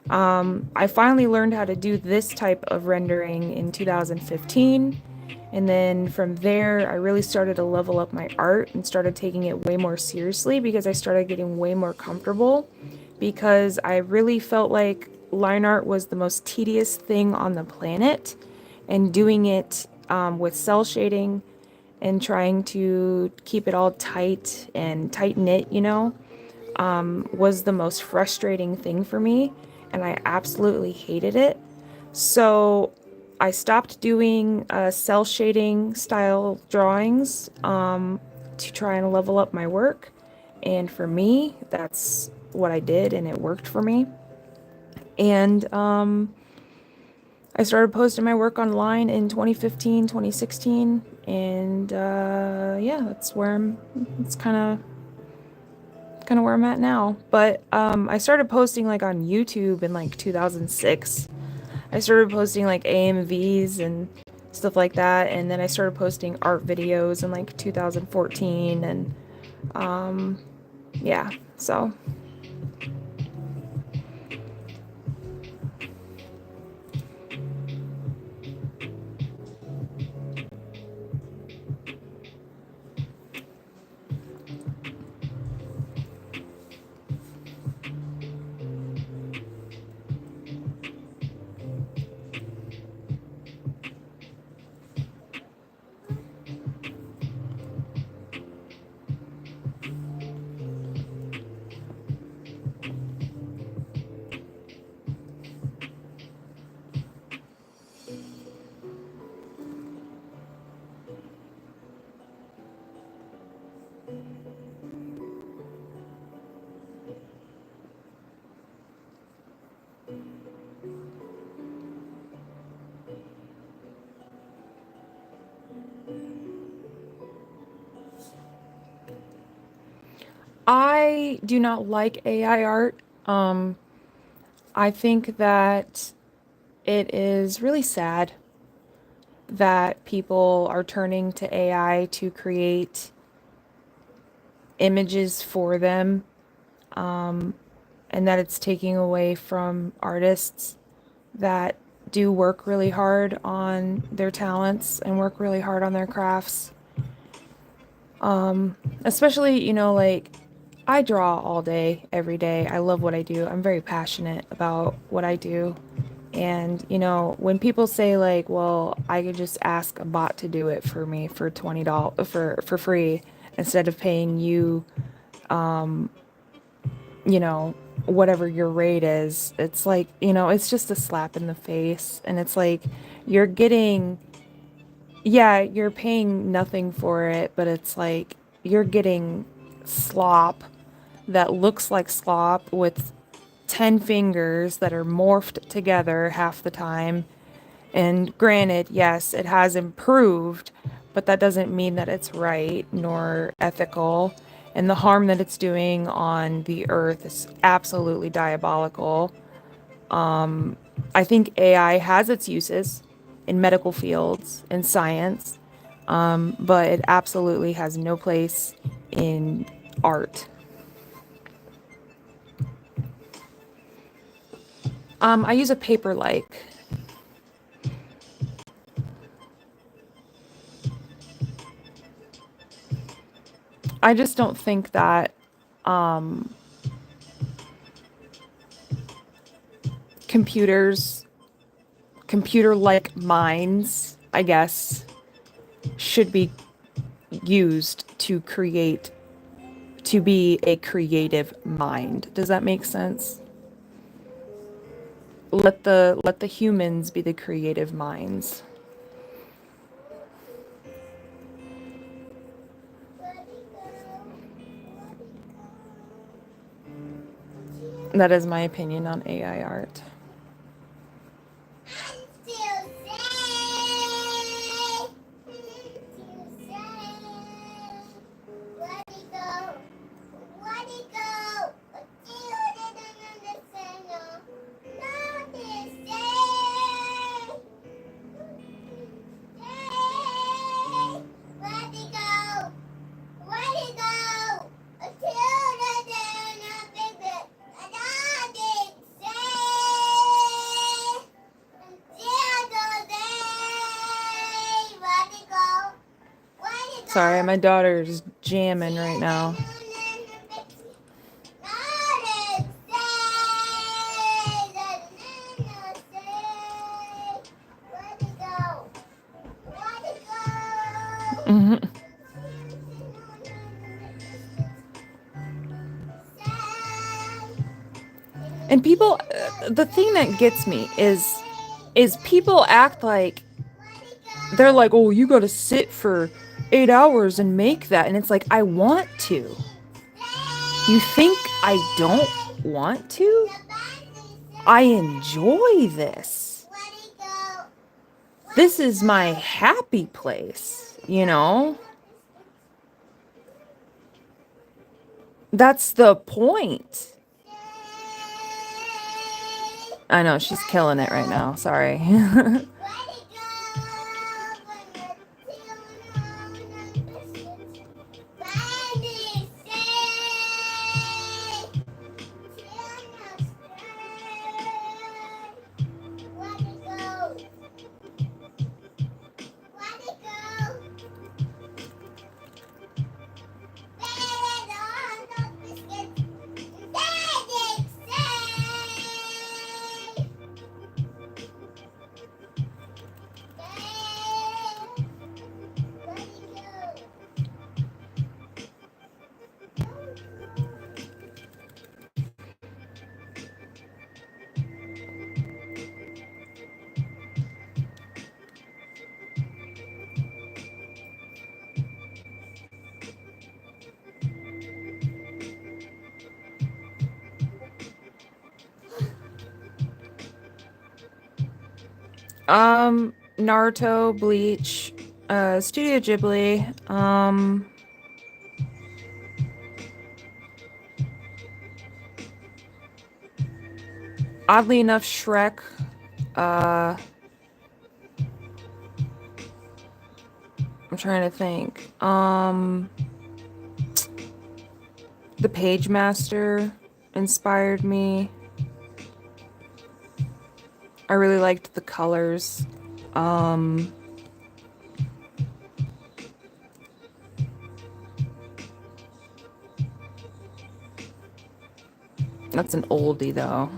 I finally learned how to do this type of rendering in 2015. And then from there, I really started to level up my art and started taking it way more seriously because I started getting way more comfortable because I really felt like line art was the most tedious thing on the planet. And doing it with cell shading and trying to keep it all tight and tight knit, was the most frustrating thing for me, and I absolutely hated it. So I stopped doing cell shading style drawings to try and level up my work. And for me, that's what I did, and it worked for me. And I started posting my work online in 2015, 2016, and yeah, that's where I'm. It's kind of where I'm at now. But I started posting like on YouTube in like 2006. I started posting like AMVs and stuff like that, and then I started posting art videos in like 2014, and yeah, so. I do not like AI art. I think that it is really sad that people are turning to AI to create images for them, and that it's taking away from artists that do work really hard on their talents and work really hard on their crafts. Especially, like I draw all day, every day. I love what I do. I'm very passionate about what I do. And, when people say like, well, I could just ask a bot to do it for me for $20 for free instead of paying you, you know, whatever your rate is, it's like, it's just a slap in the face. And it's like you're getting, yeah, you're paying nothing for it, but it's like you're getting slop that looks like slop with 10 fingers that are morphed together half the time. And granted, yes, it has improved, but that doesn't mean that it's right nor ethical. And the harm that it's doing on the earth is absolutely diabolical. I think AI has its uses in medical fields and science, but it absolutely has no place in art. I use a paper-like. I just don't think that computer-like minds, I guess, should be used to be a creative mind. Does that make sense? Let the humans be the creative minds. That is my opinion on AI art. Sorry, my daughter's jamming right now. And people, the thing that gets me is people act like they're like, oh, you gotta sit for 8 hours and make that. And it's like, I want to. You think I don't want to? I enjoy this. This is my happy place, you know? That's the point. I know, she's killing it right now. Sorry. Naruto, Bleach, Studio Ghibli, oddly enough, Shrek, I'm trying to think, The Page Master inspired me. I really liked the colors. That's an oldie though.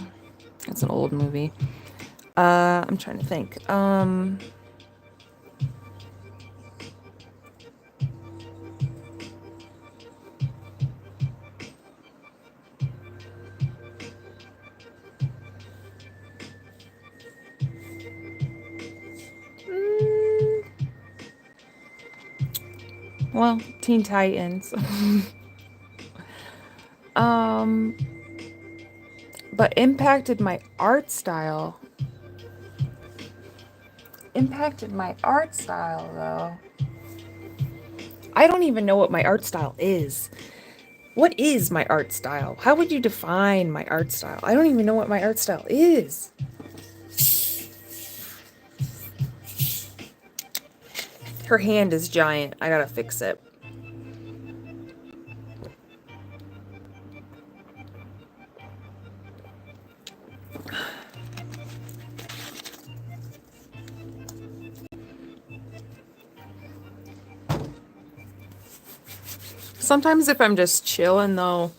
That's an old movie. I'm trying to think. Well, Teen Titans. But impacted my art style. Impacted my art style, though. I don't even know what my art style is. What is my art style? How would you define my art style? I don't even know what my art style is. Her hand is giant. I gotta fix it. Sometimes if I'm just chilling though,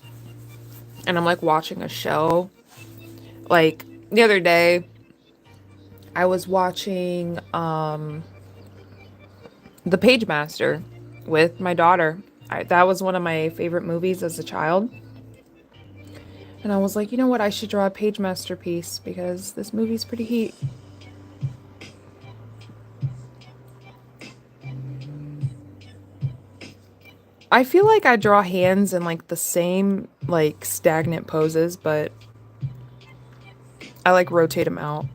and I'm like watching a show, like the other day, I was watching The Page Master with my daughter. That was one of my favorite movies as a child. And I was like, you know what? I should draw a Page Master piece because this movie's pretty heat. I feel like I draw hands in like the same like stagnant poses, but I like rotate them out.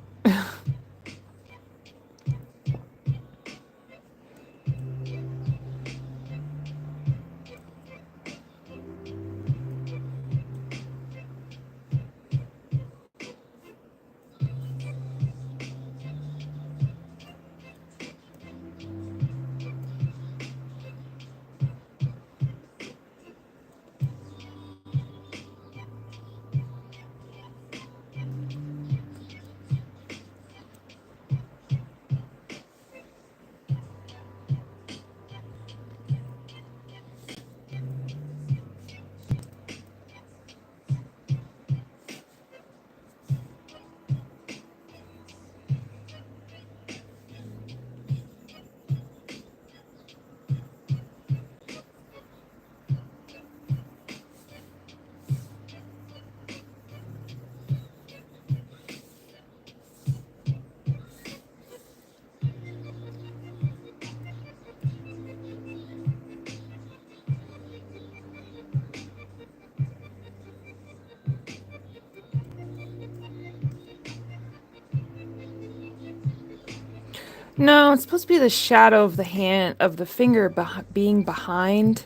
No, it's supposed to be the shadow of the hand of the finger being behind,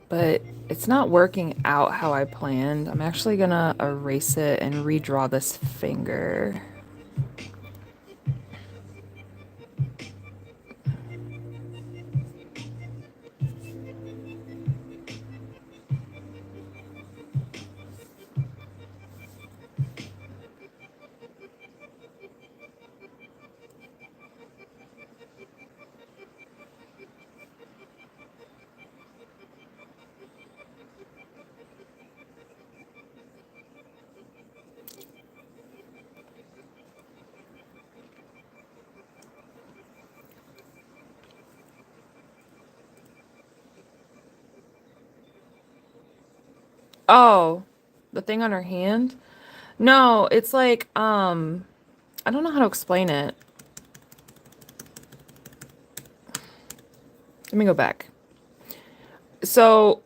but it's not working out how I planned. I'm actually gonna erase it and redraw this finger. Oh, the thing on her hand? No, it's like I don't know how to explain it. Let me go back. So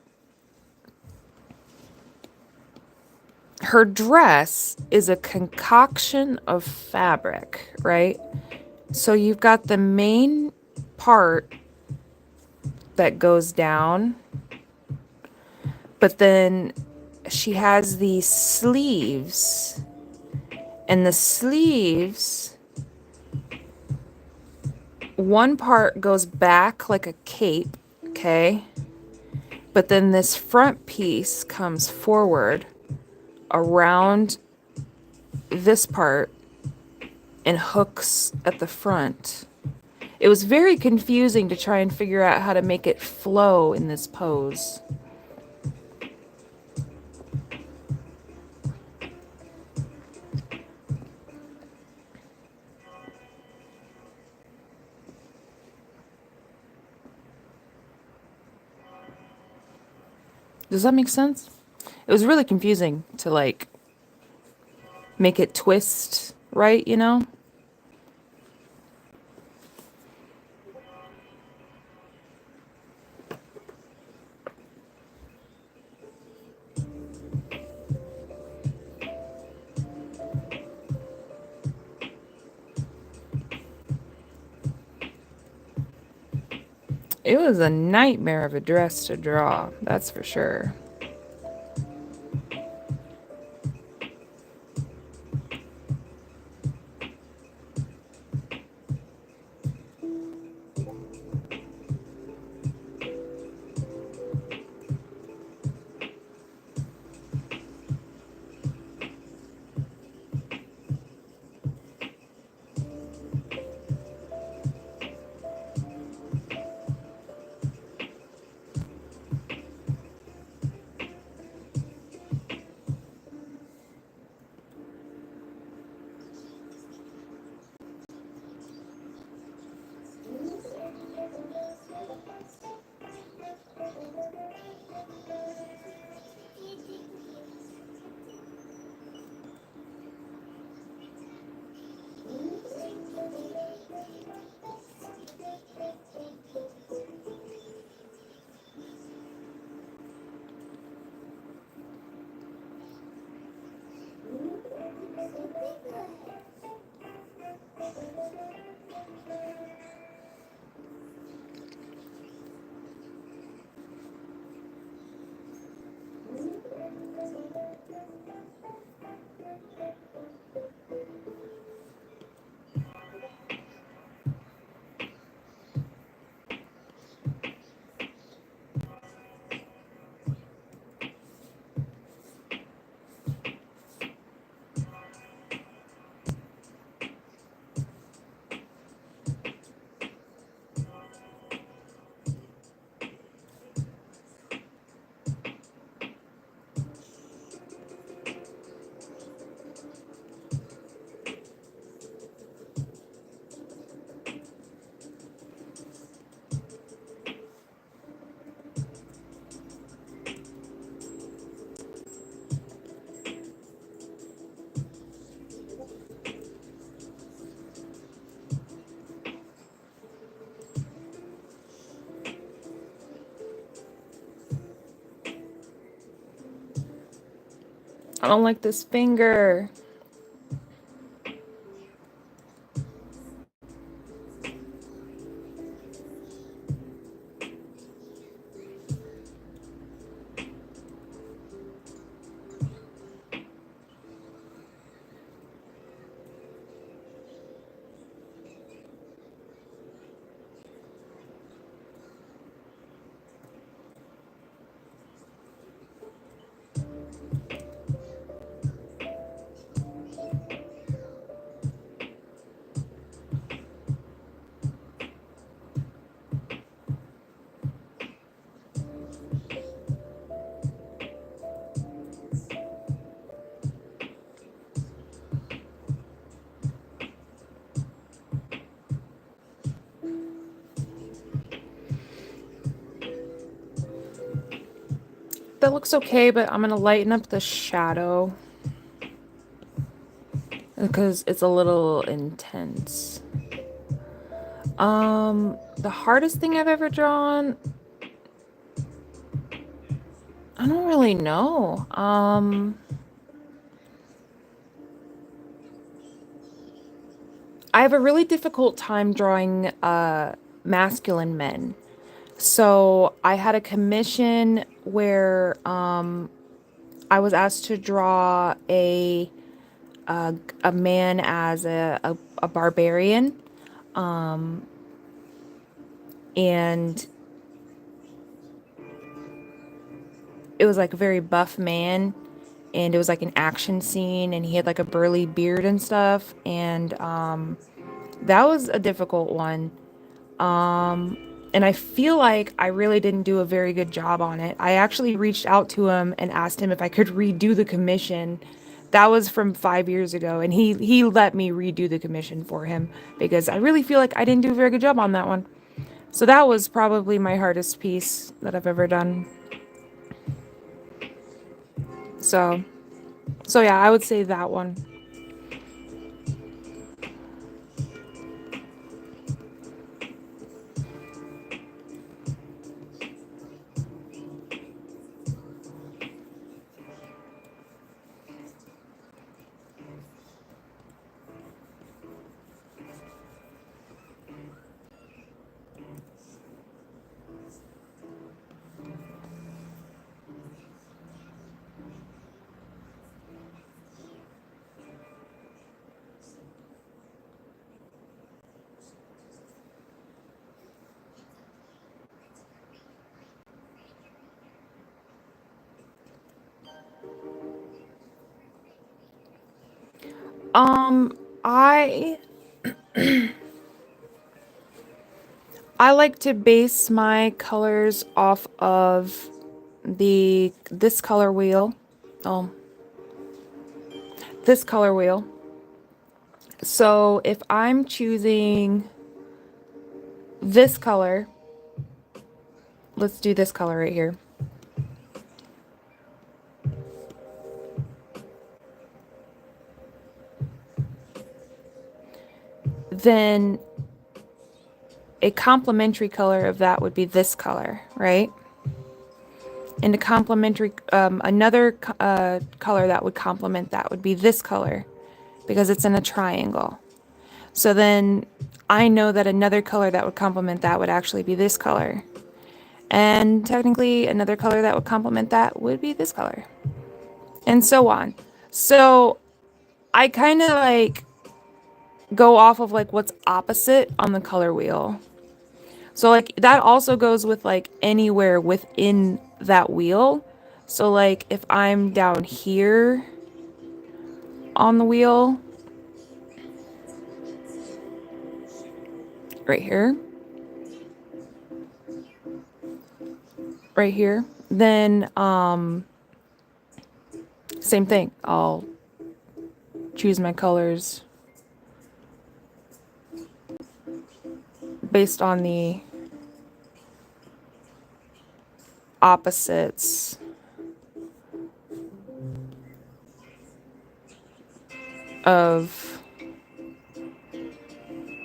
her dress is a concoction of fabric, right? So you've got the main part that goes down, but then she has these sleeves, and the sleeves, one part goes back like a cape, okay? But then this front piece comes forward around this part and hooks at the front. It was very confusing to try and figure out how to make it flow in this pose. Does that make sense? It was really confusing to like make it twist right, you know? It was a nightmare of a dress to draw, that's for sure. I don't like this finger. That looks okay, but I'm gonna lighten up the shadow because it's a little intense. The hardest thing I've ever drawn, I don't really know. I have a really difficult time drawing masculine men. So I had a commission where I was asked to draw a man as a barbarian, and it was like a very buff man, and it was like an action scene, and he had like a burly beard and stuff, and that was a difficult one. And I feel like I really didn't do a very good job on it. I actually reached out to him and asked him if I could redo the commission. That was from 5 years ago, and he let me redo the commission for him because I really feel like I didn't do a very good job on that one. So that was probably my hardest piece that I've ever done. So, so yeah, I would say that one. Um, I I like to base my colors off of this color wheel. Oh, this color wheel. So if I'm choosing this color, let's do this color right here. Then a complementary color of that would be this color, right? And a complementary, another color that would complement that would be this color because it's in a triangle. So then I know that another color that would complement that would actually be this color. And technically another color that would complement that would be this color. And so on. So I kind of like go off of like what's opposite on the color wheel. So like that also goes with like anywhere within that wheel. So like if I'm down here on the wheel, right here, right here, then same thing. I'll choose my colors based on the opposites of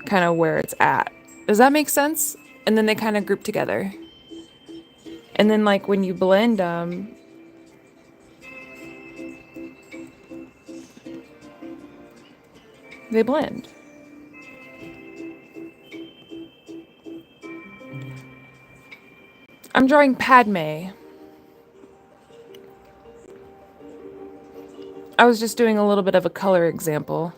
kind of where it's at. Does that make sense? And then they kind of group together. And then like when you blend them, they blend. I'm drawing Padme. I was just doing a little bit of a color example.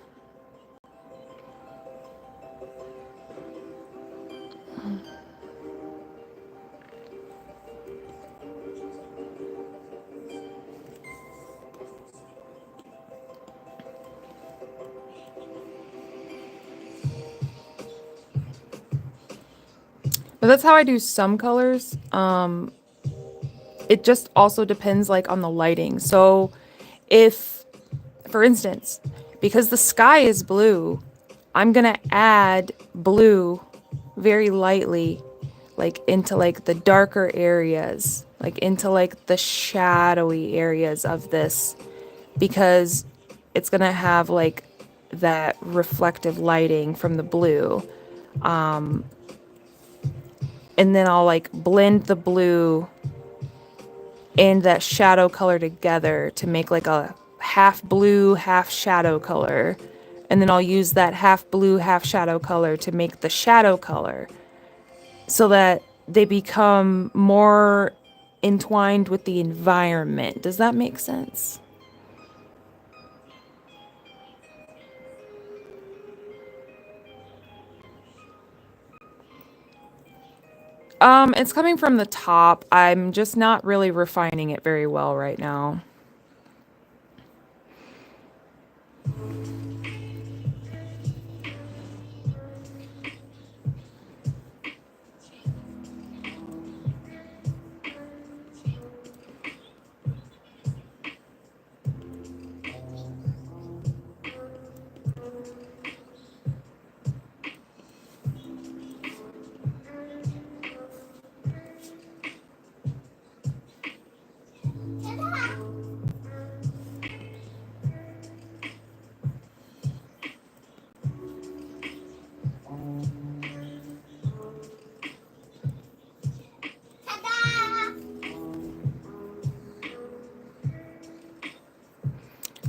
But that's how I do some colors. It just also depends like on the lighting. So if, for instance, because the sky is blue, I'm gonna add blue very lightly, like into like the darker areas, like into like the shadowy areas of this, because it's gonna have like that reflective lighting from the blue. And then I'll like blend the blue and that shadow color together to make like a half blue, half shadow color. And then I'll use that half blue, half shadow color to make the shadow color so that they become more entwined with the environment. Does that make sense? It's coming from the top. I'm just not really refining it very well right now. Ta-da!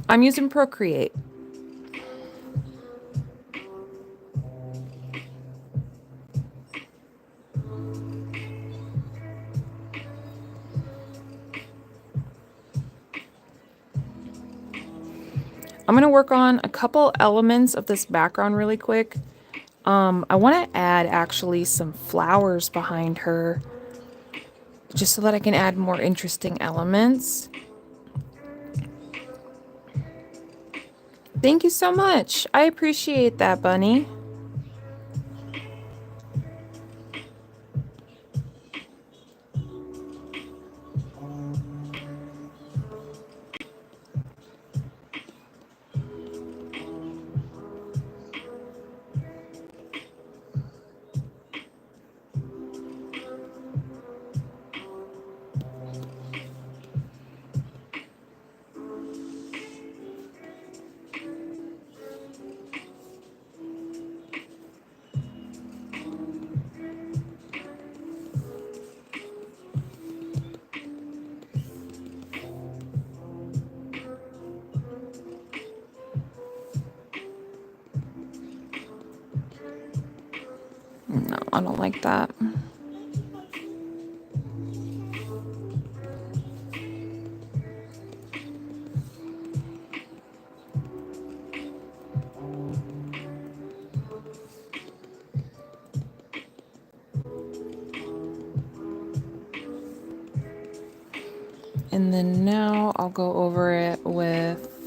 I'm using Procreate. I'm going to work on a couple elements of this background really quick. I want to add actually some flowers behind her just so that I can add more interesting elements. Thank you so much. I appreciate that, Bunny. No, I don't like that. And then now I'll go over it with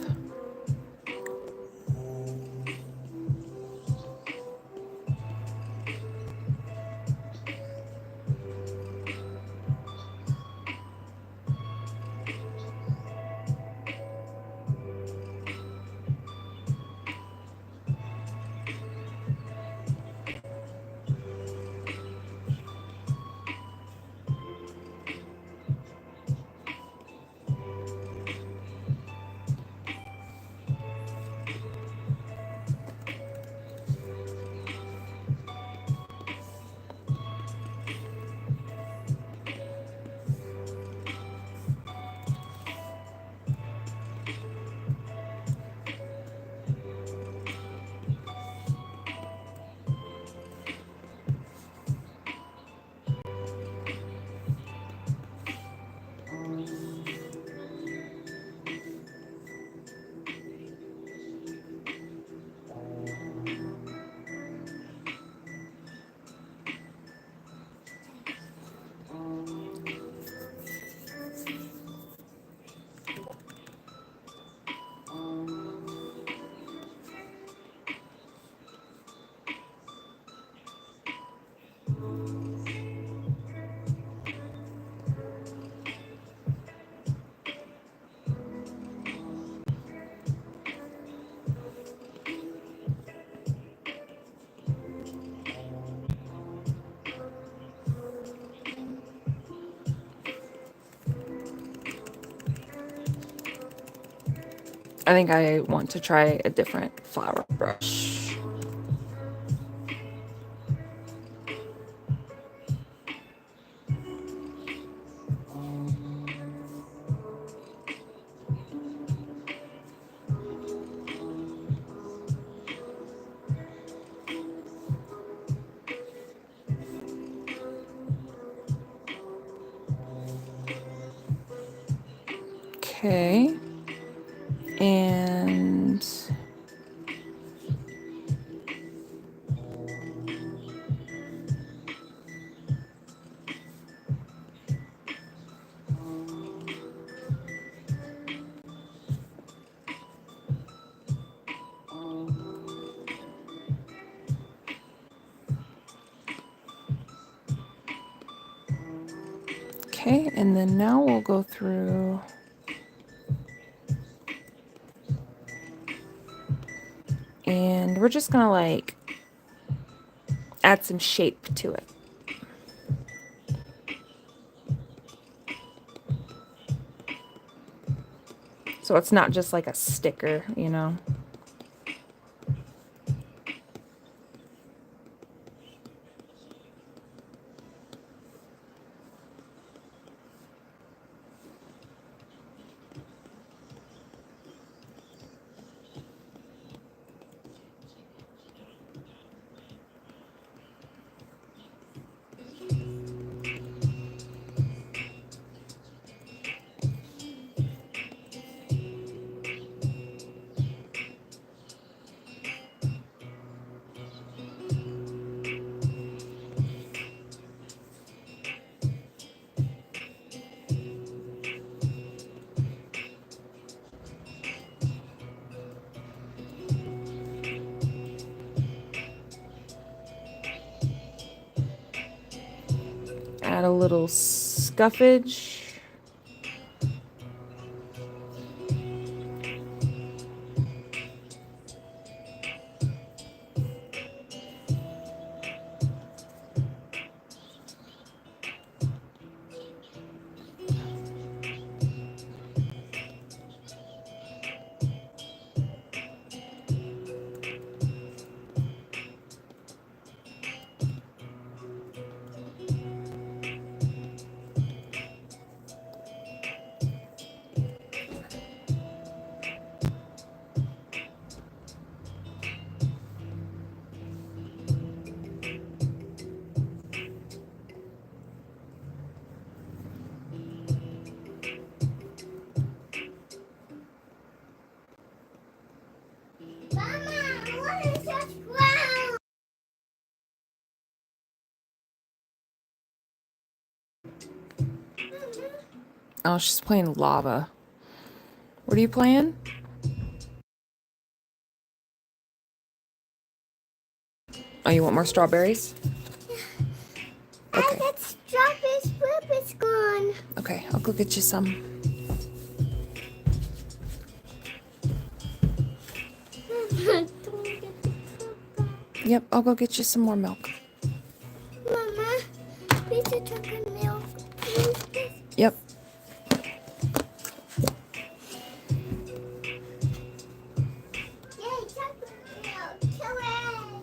I think I want to try a different flower brush. Okay. And okay, and then now we'll go through and we're just gonna like add some shape to it. So it's not just like a sticker, you know. Add a little scuffage. Oh, she's playing lava. What are you playing? Oh, you want more strawberries? I Okay. got strawberries, blueberries gone. Okay, I'll go get you some. Mama, don't get the cup back. Yep, I'll go get you some more milk. Mama, please a chocolate milk. Please. Yep. Yay, chocolate milk. Hooray.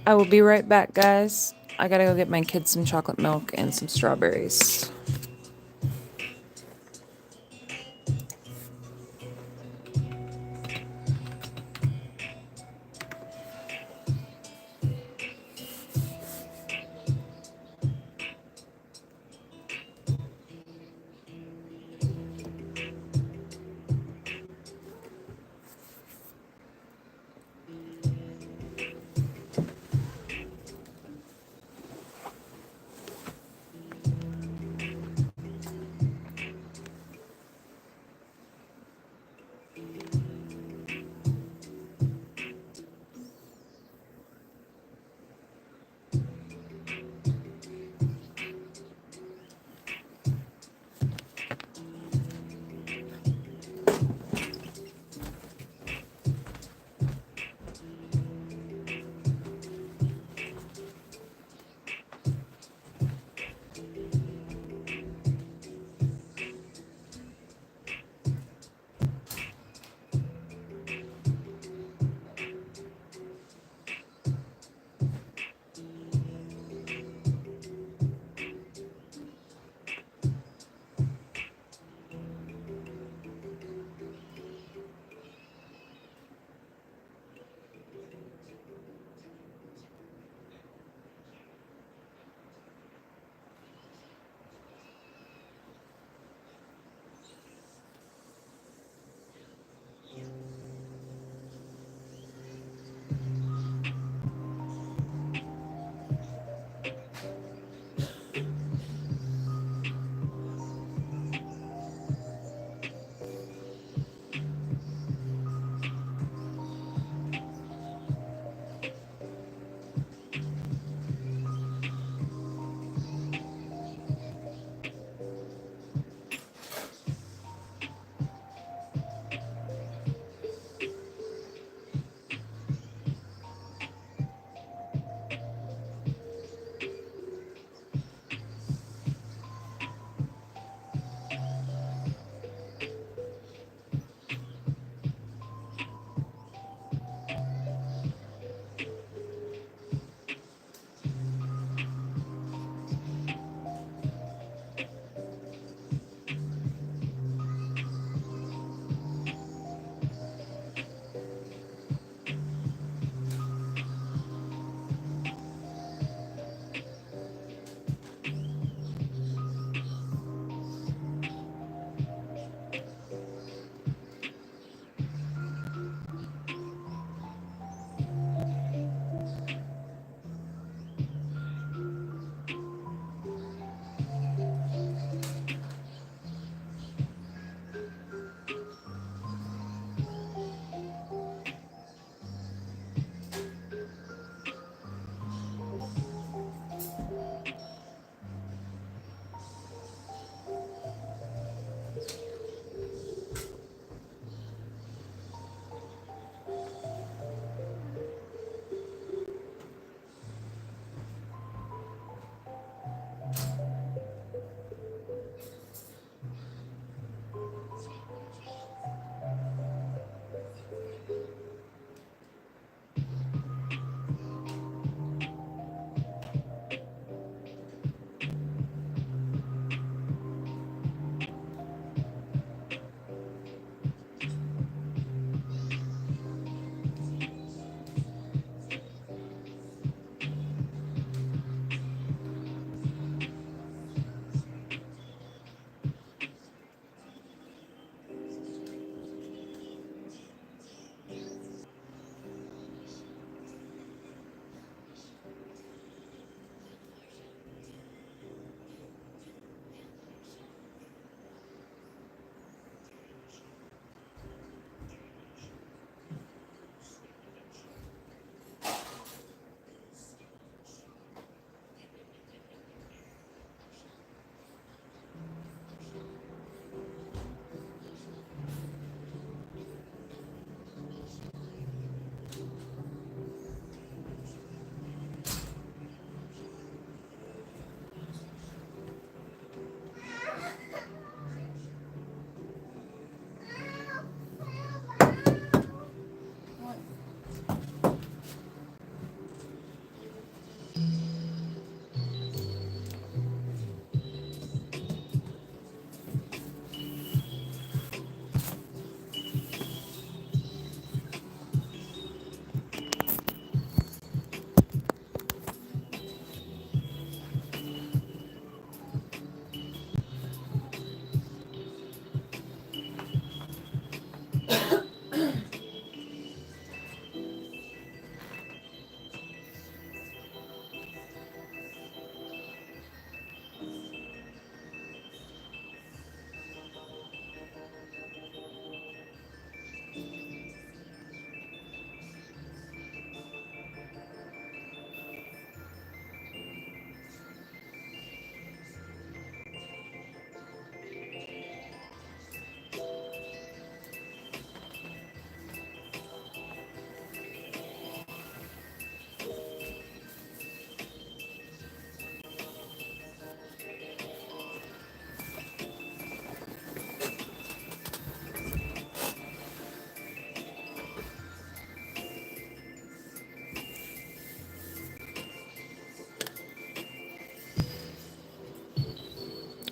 I will be right back, guys. I gotta go get my kids some chocolate milk and some strawberries.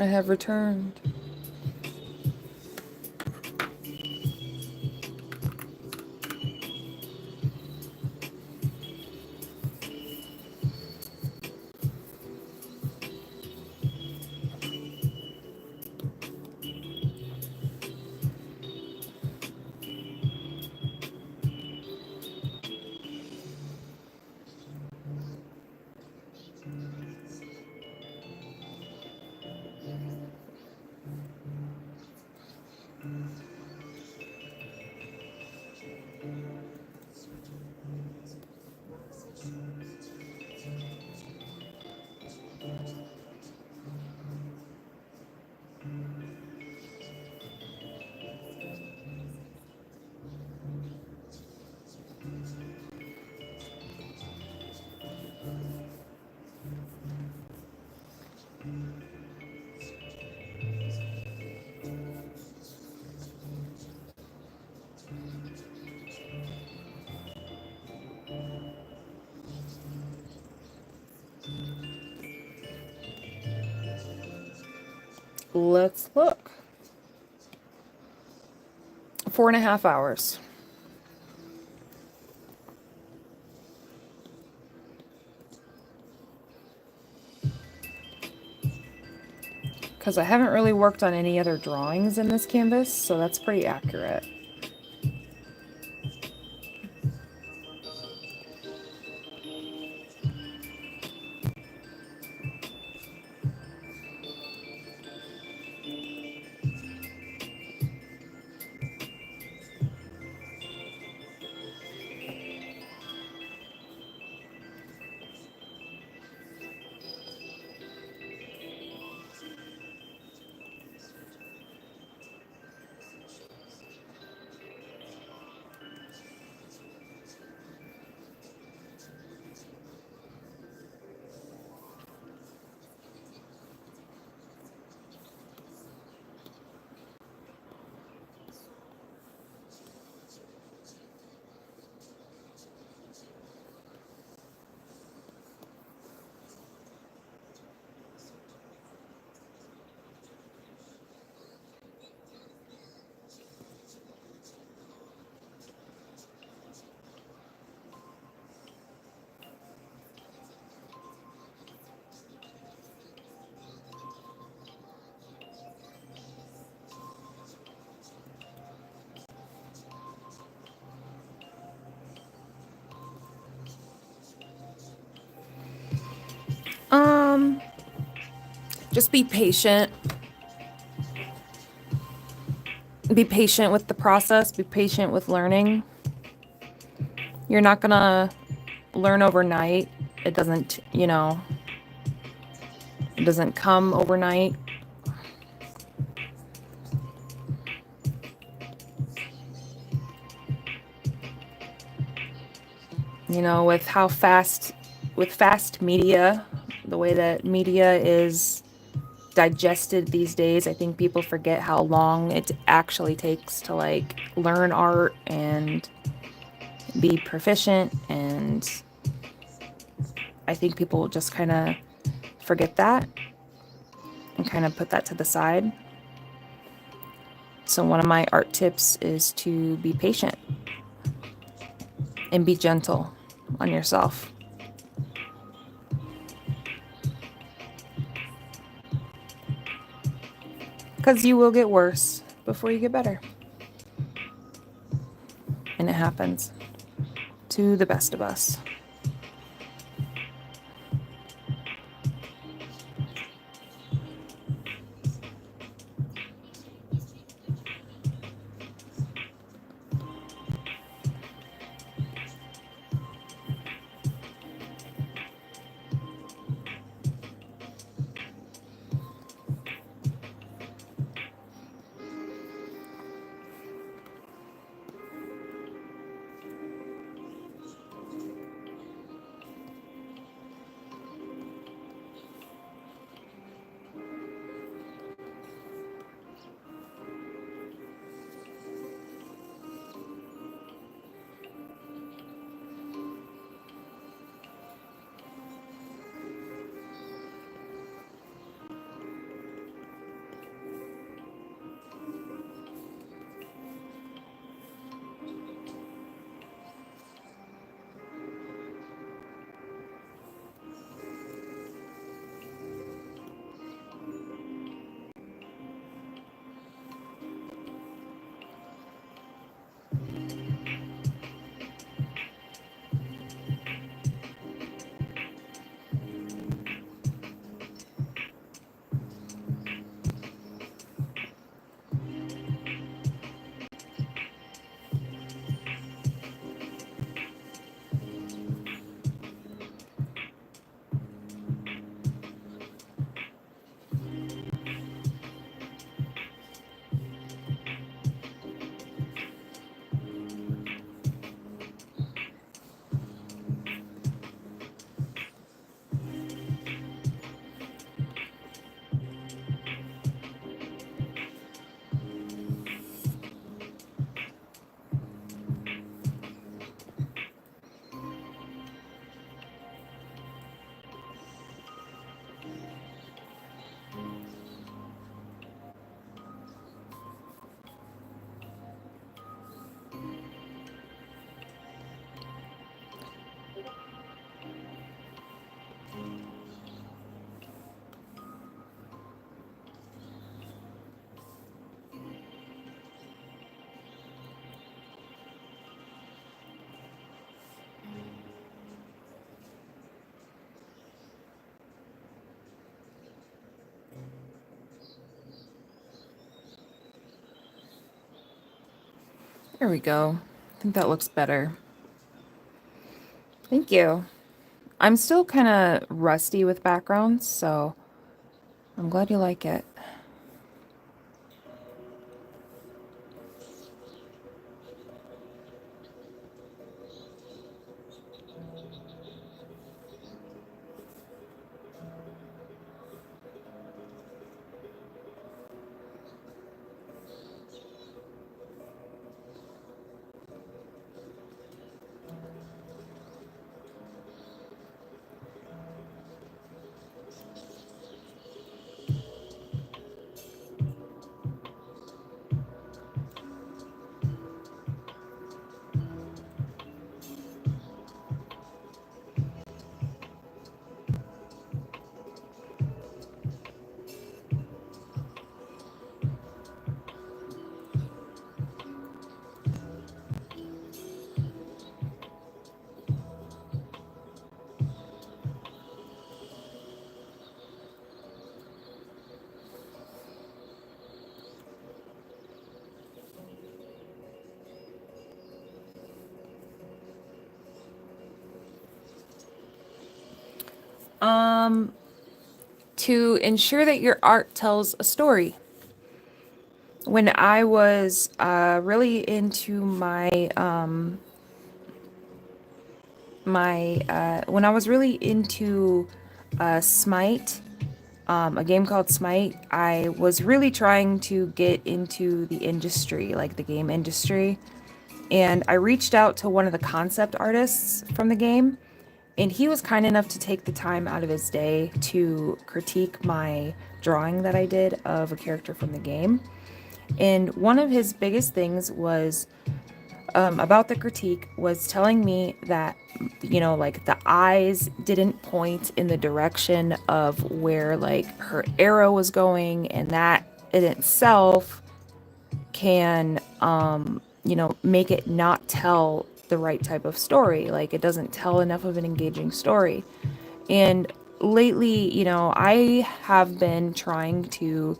I have returned. Let's look. 4.5 hours. Because I haven't really worked on any other drawings in this canvas, so that's pretty accurate. Just be patient. Be patient with the process. Be patient with learning. You're not gonna learn overnight. It doesn't, it doesn't come overnight. With fast media, the way that media is digested these days, I think people forget how long it actually takes to learn art and be proficient, and I think people just kind of forget that and kind of put that to the side. So one of my art tips is to be patient and be gentle on yourself. Because you will get worse before you get better. And it happens to the best of us. There we go. I think that looks better. Thank you. I'm still kind of rusty with backgrounds, so I'm glad you like it. Um, to ensure that your art tells a story. When I was really into when I was really into Smite, a game called Smite, I was really trying to get into the industry, like the game industry. And I reached out to one of the concept artists from the game, and he was kind enough to take the time out of his day to critique my drawing that I did of a character from the game. And one of his biggest things was about the critique was telling me that, you know, like the eyes didn't point in the direction of where like her arrow was going, and that in itself can, you know, make it not tell the right type of story. Like it doesn't tell enough of an engaging story. And lately, you know, I have been trying to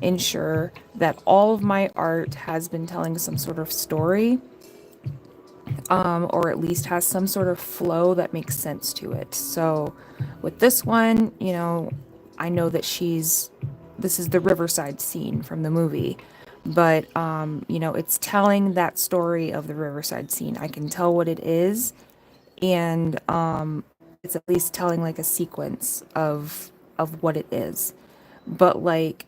ensure that all of my art has been telling some sort of story, or at least has some sort of flow that makes sense to it. So with this one, you know, I know that this is the riverside scene from the movie, but you know, it's telling that story of the riverside scene. I can tell what it is, and it's at least telling like a sequence of what it is. But like,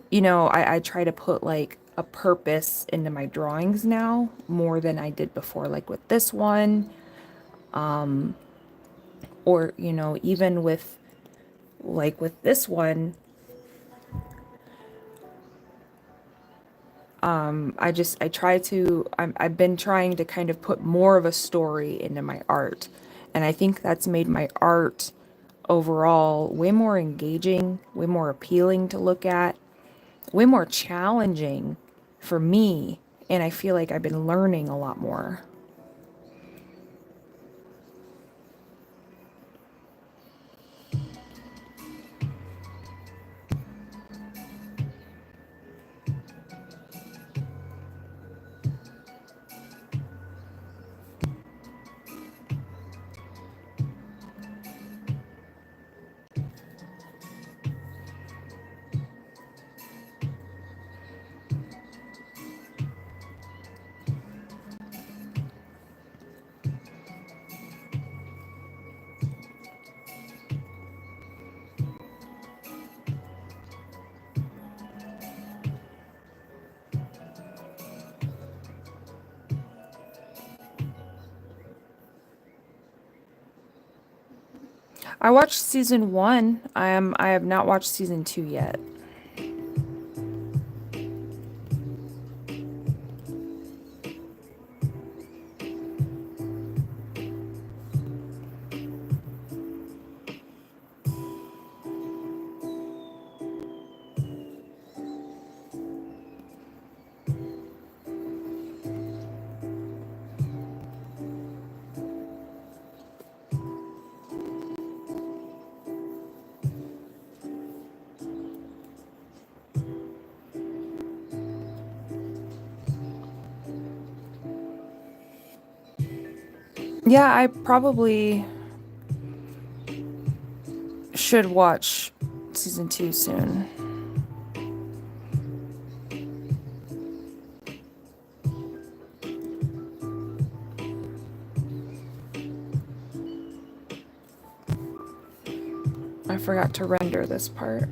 you know, I try to put like a purpose into my drawings now more than I did before, like with this one, or you know, even with like with this one, I try to I've been trying to kind of put more of a story into my art, and I think that's made my art overall way more engaging, way more appealing to look at, way more challenging for me, and I feel like I've been learning a lot more. I watched season one. I have not watched season two yet. Yeah, I probably should watch season 2 soon. I forgot to render this part.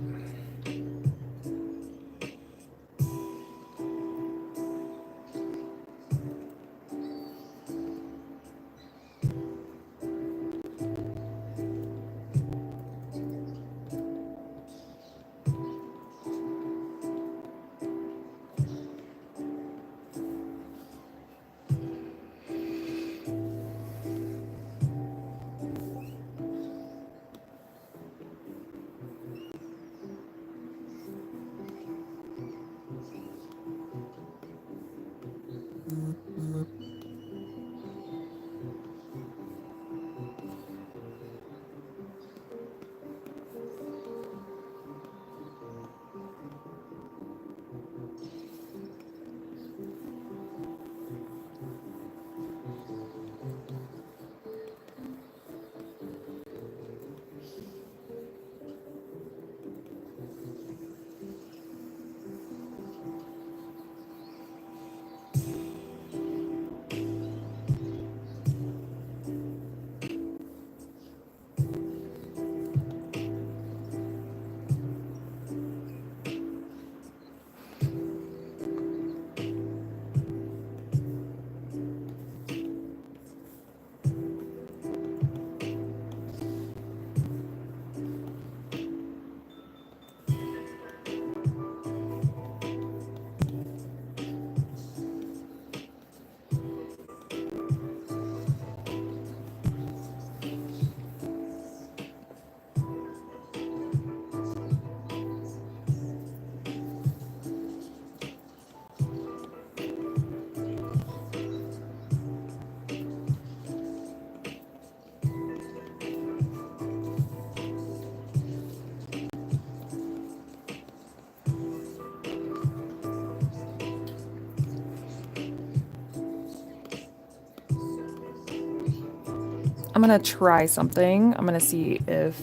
I'm gonna try something. I'm gonna see if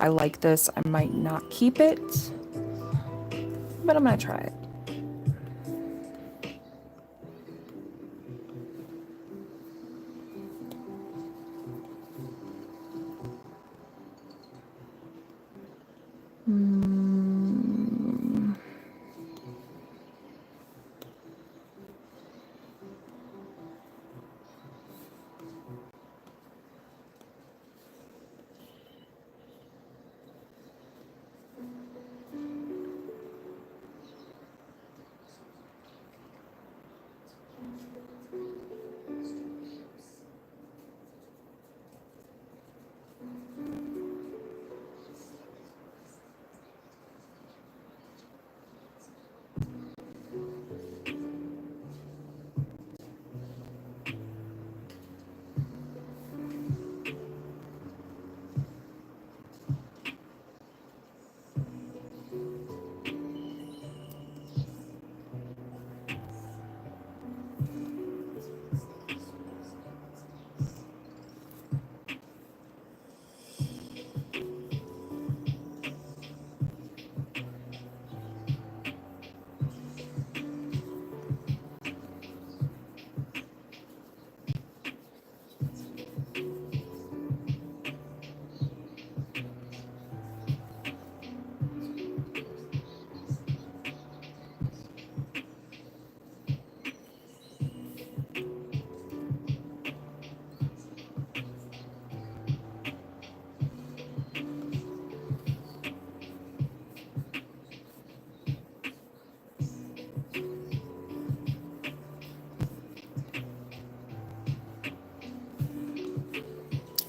I like this. I might not keep it, but I'm gonna try it.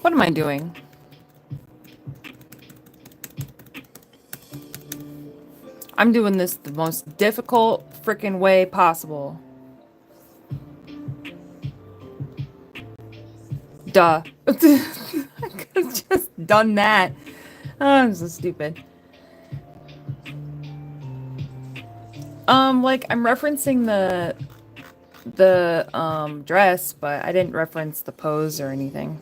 What am I doing? I'm doing this the most difficult freaking way possible. Duh. I could have just done that. Oh, I'm so stupid. Like, I'm referencing the the dress, but I didn't reference the pose or anything.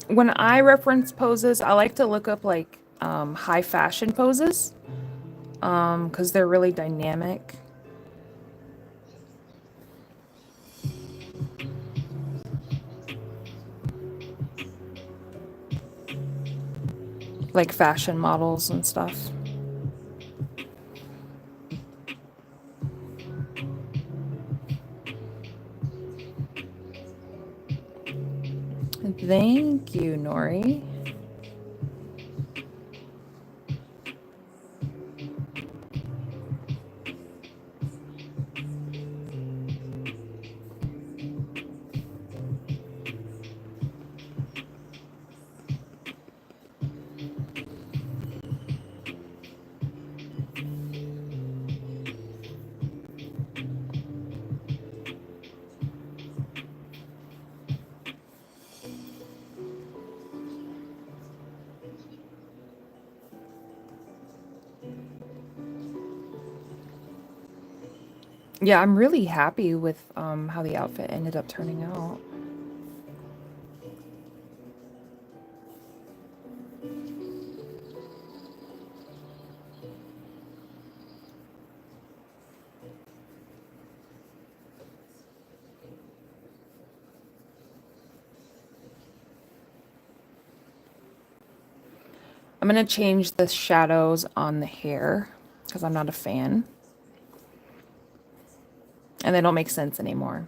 When I reference poses, I like to look up like high fashion poses because they're really dynamic. Like fashion models and stuff. Thank you, Nori. Yeah, I'm really happy with how the outfit ended up turning out. I'm going to change the shadows on the hair because I'm not a fan. And they don't make sense anymore.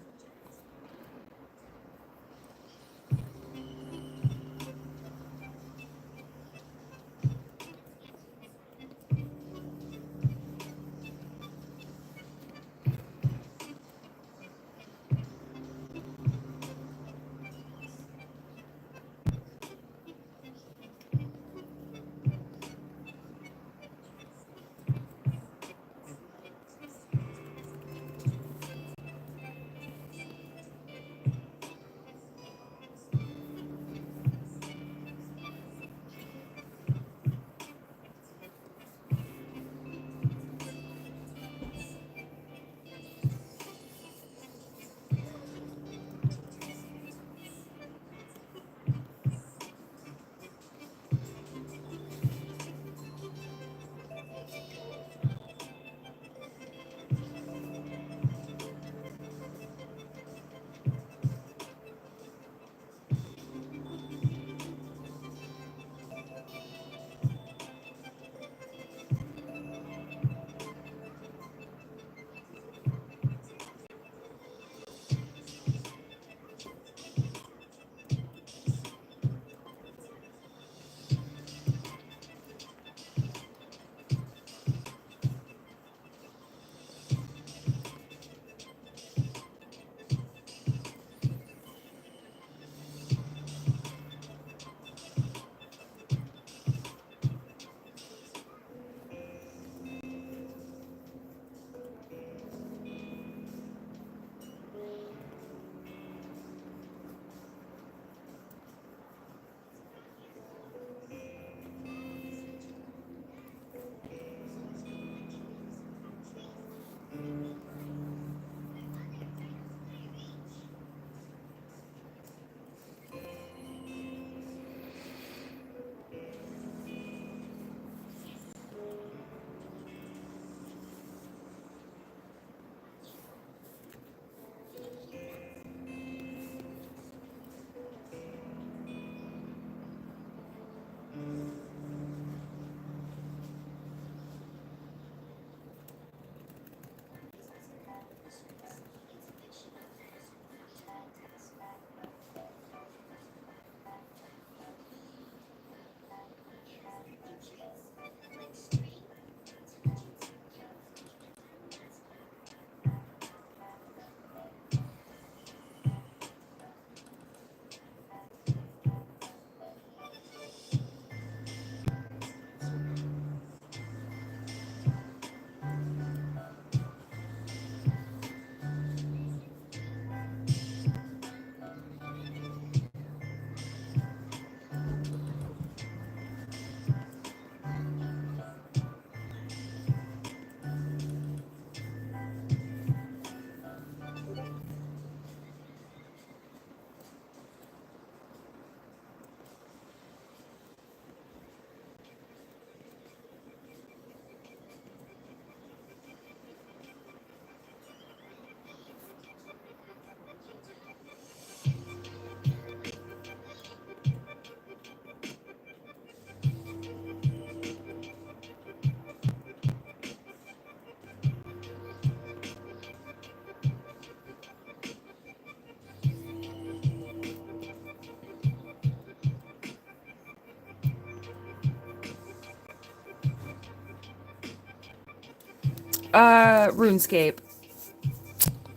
RuneScape.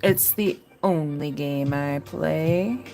It's the only game I play.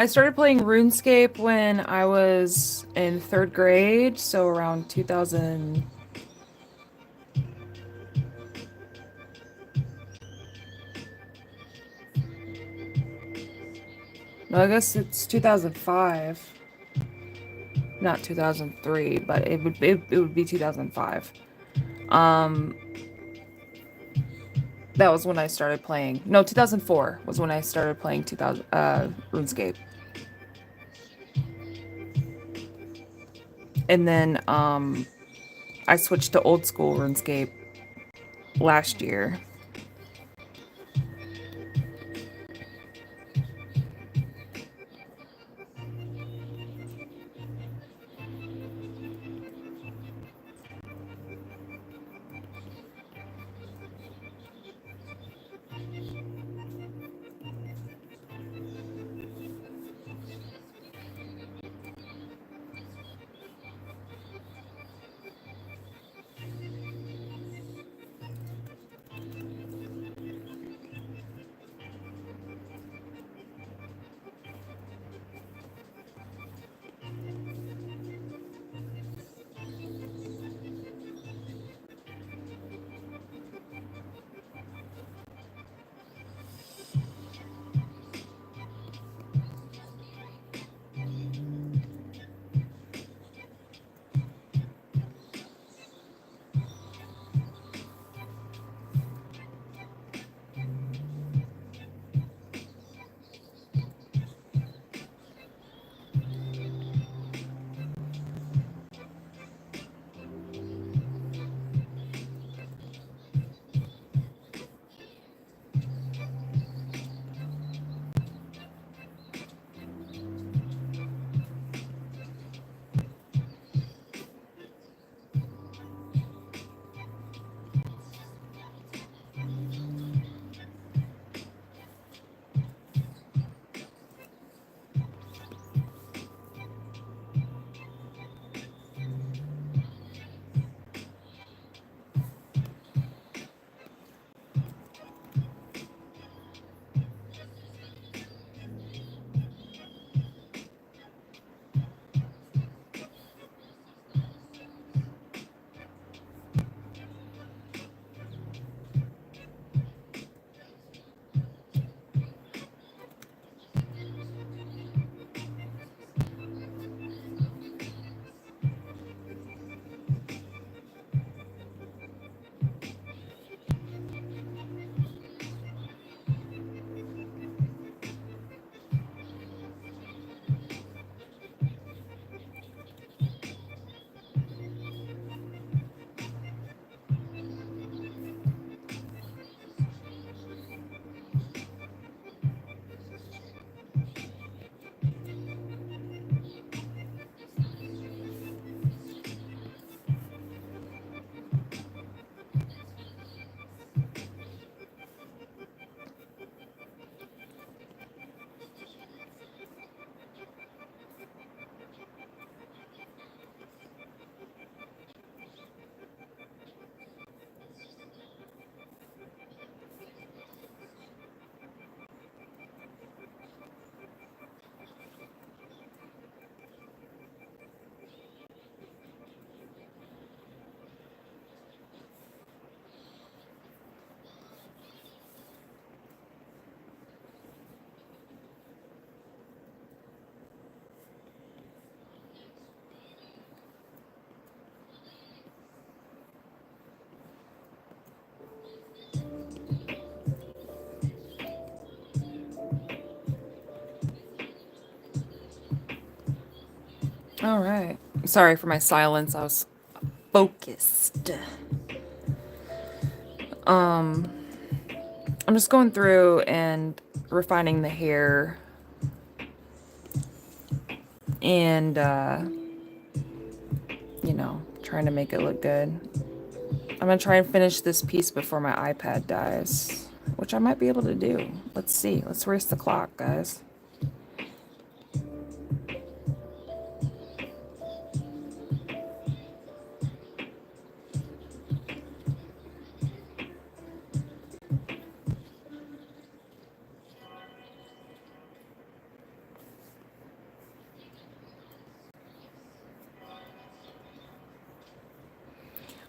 I started playing RuneScape when I was in 3rd grade, so around 2000. No, I guess it's 2005. Not 2003, but it would be 2005. Um, that was when I started playing. No, 2004 was when I started playing 2000 RuneScape. And then I switched to old school RuneScape last year. All right. Sorry for my silence. I was focused. I'm just going through and refining the hair and you know, trying to make it look good. I'm gonna try and finish this piece before my iPad dies, which I might be able to do. Let's see. Let's race the clock, guys.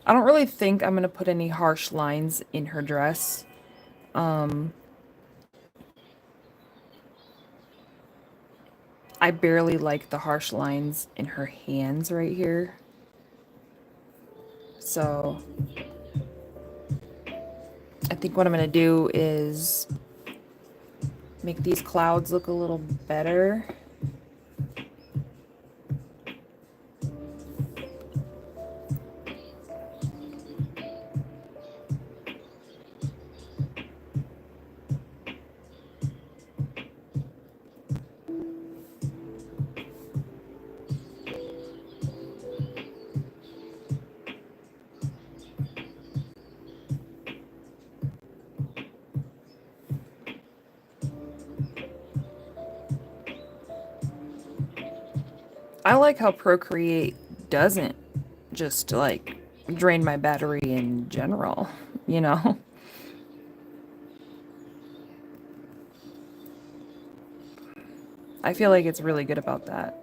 I don't really think I'm gonna put any harsh lines in her dress. I barely like the harsh lines in her hands right here. So I think what I'm gonna do is make these clouds look a little better. I like how Procreate doesn't just like drain my battery in general, you know? I feel like it's really good about that.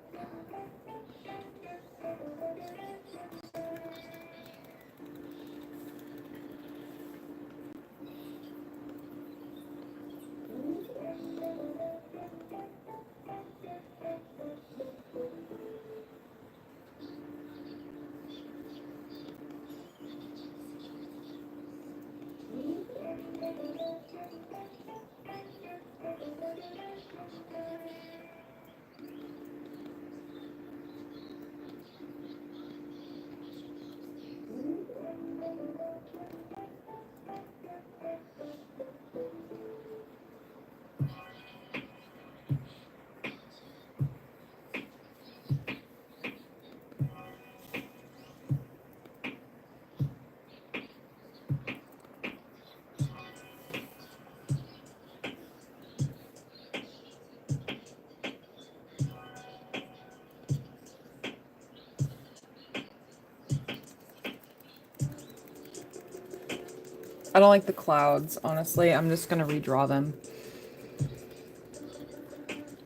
I don't like the clouds, honestly. I'm just gonna redraw them.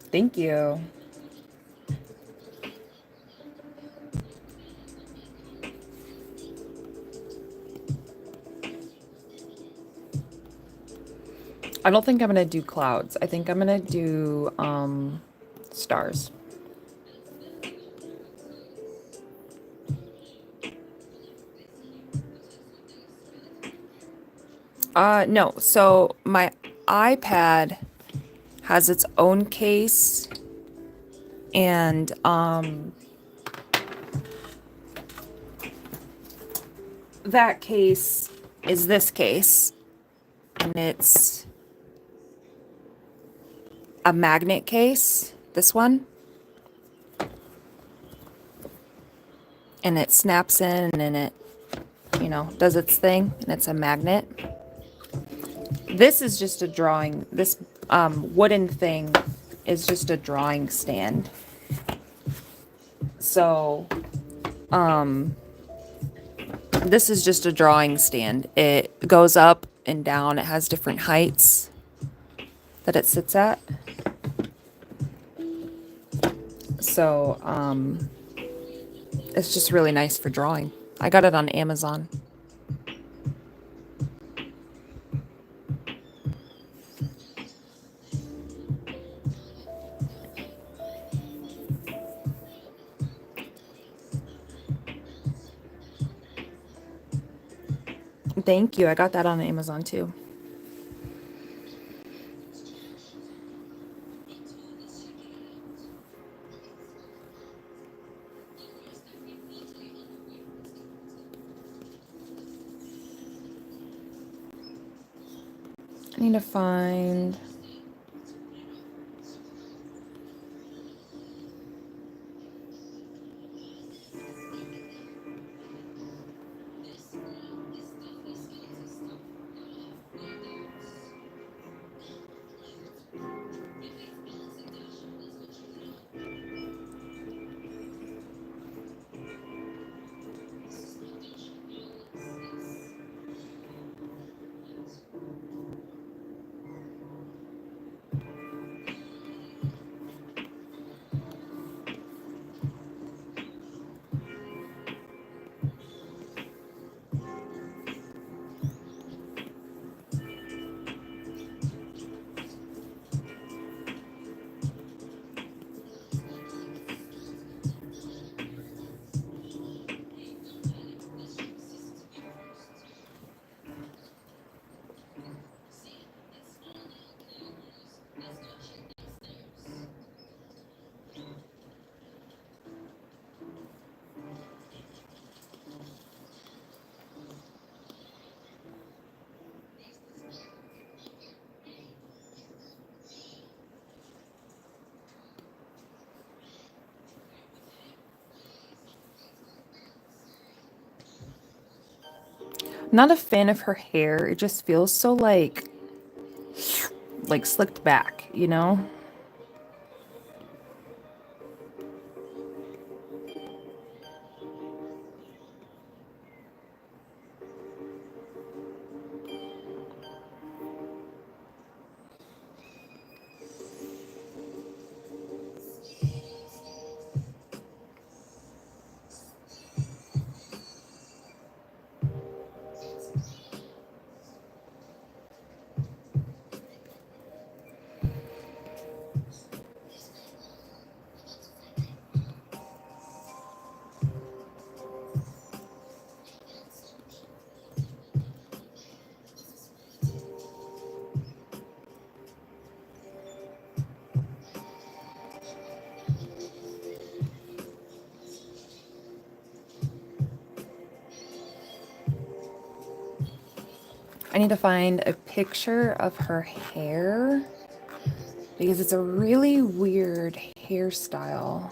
Thank you. I don't think I'm gonna do clouds. I think I'm gonna do stars. No. So my iPad has its own case and that case is this case and it's a magnet case, this one. And it snaps in and it, you know, does its thing and it's a magnet. This is just a drawing, this wooden thing is just a drawing stand. So, this is just a drawing stand. It goes up and down. It has different heights that it sits at. So, it's just really nice for drawing. I got it on Amazon. Thank you. I got that on Amazon too. I need to find... Not a fan of her hair. It just feels so like slicked back, you know? I need to find a picture of her hair because it's a really weird hairstyle.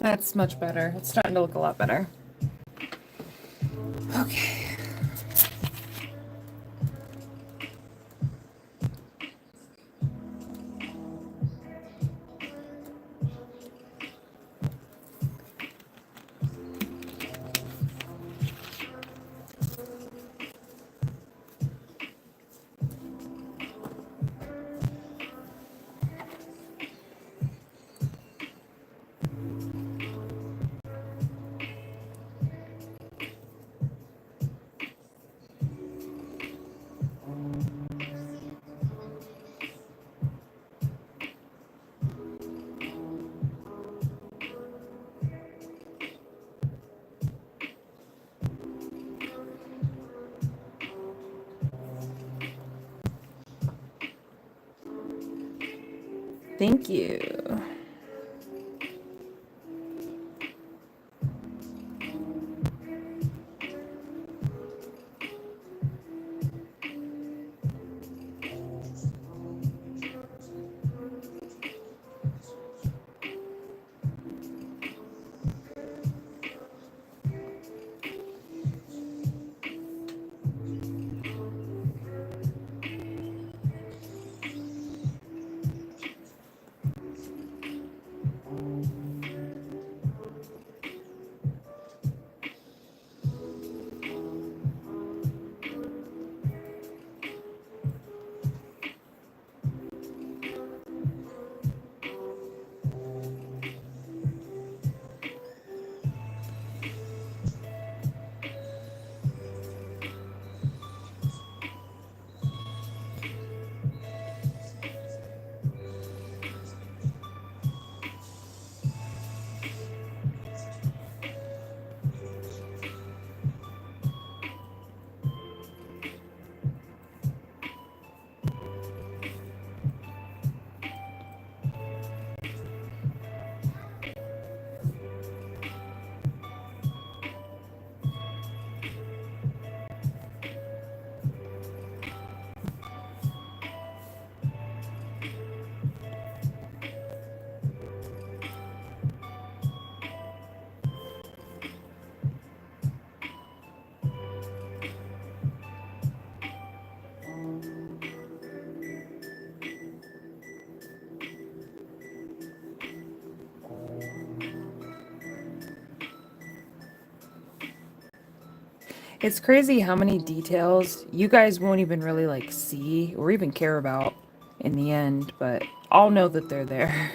That's much better. It's starting to look a lot better. Okay. Thank you. It's crazy how many details you guys won't even really like see or even care about in the end, but I'll know that they're there.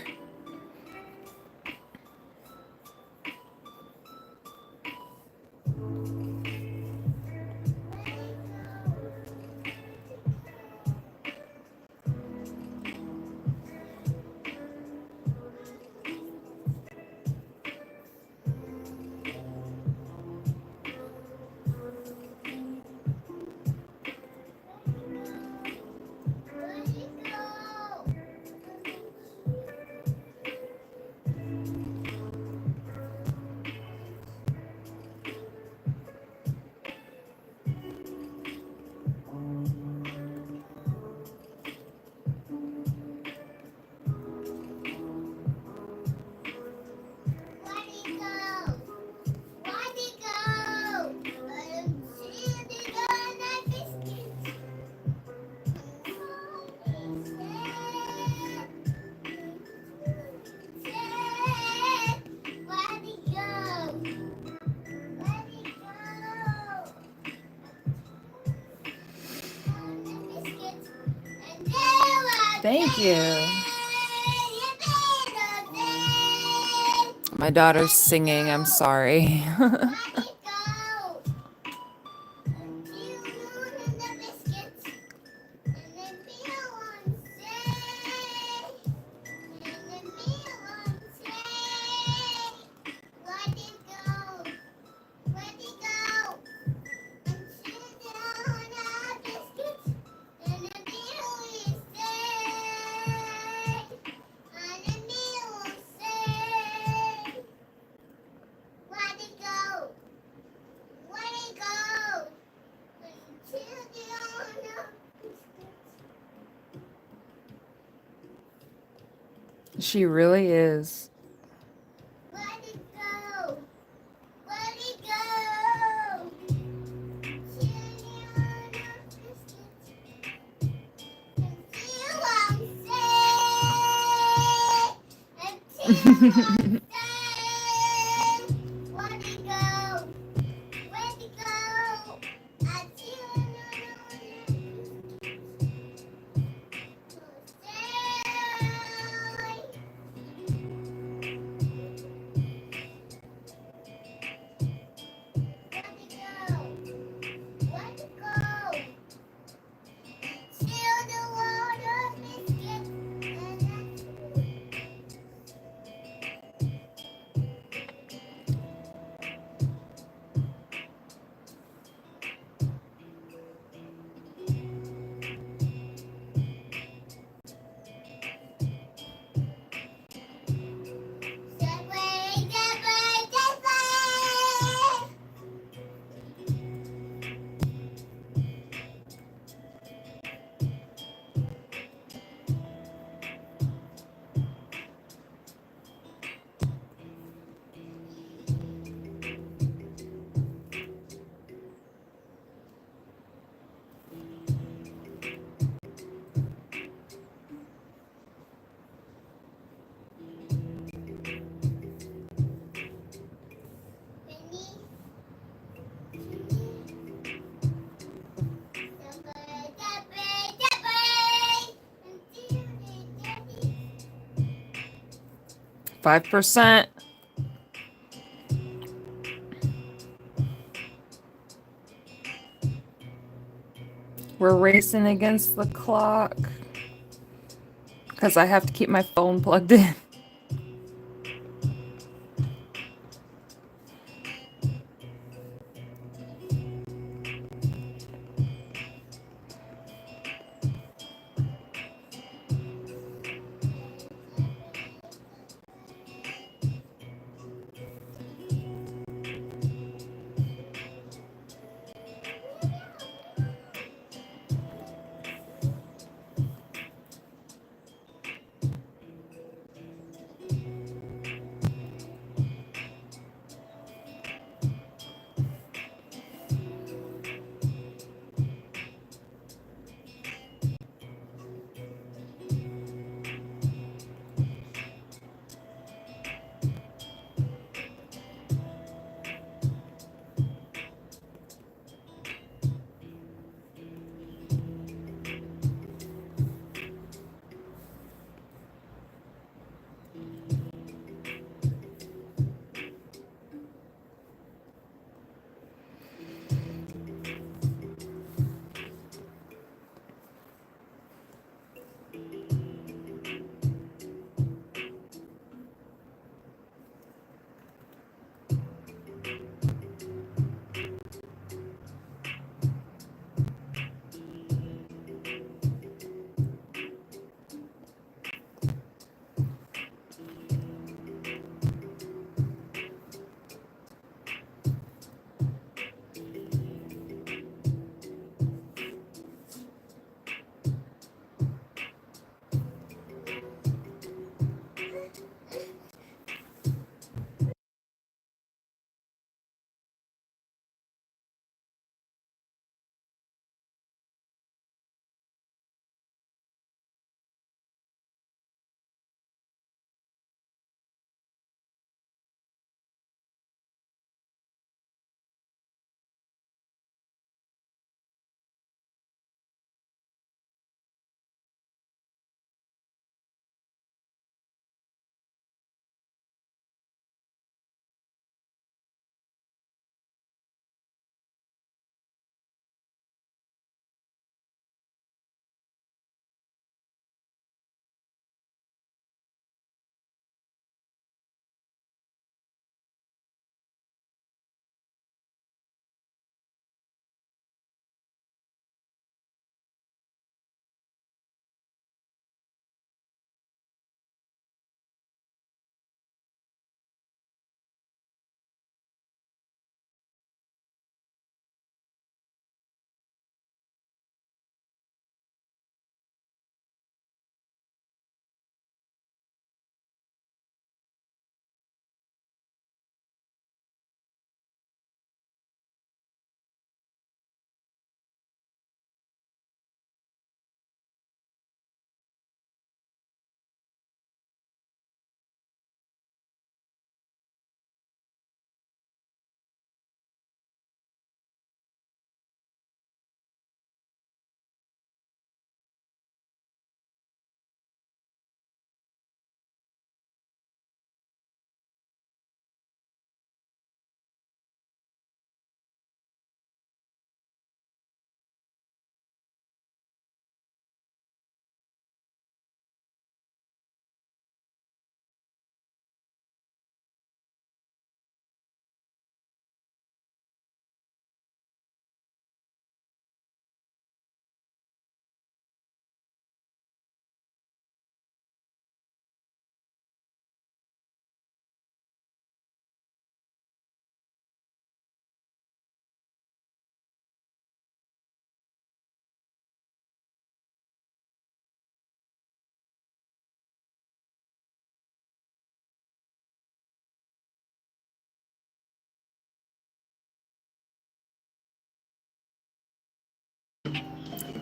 Thank you. My daughter's singing. I'm sorry. She really is. Where'd he go? Where'd he go? I see Where'd he go? Still the water biscuit and that's food. 5%. We're racing against the clock because I have to keep my phone plugged in.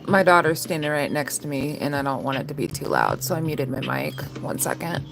My daughter's standing right next to me and I don't want it to be too loud, so I muted my mic. 1 second.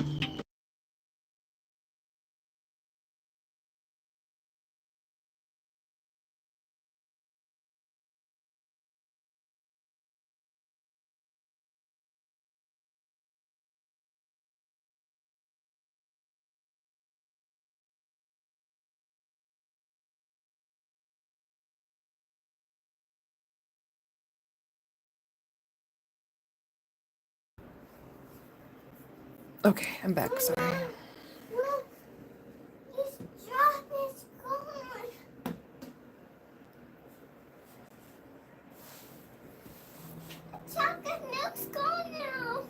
Okay, I'm back, sorry. Look, this drop is gone. Chocolate milk's gone now.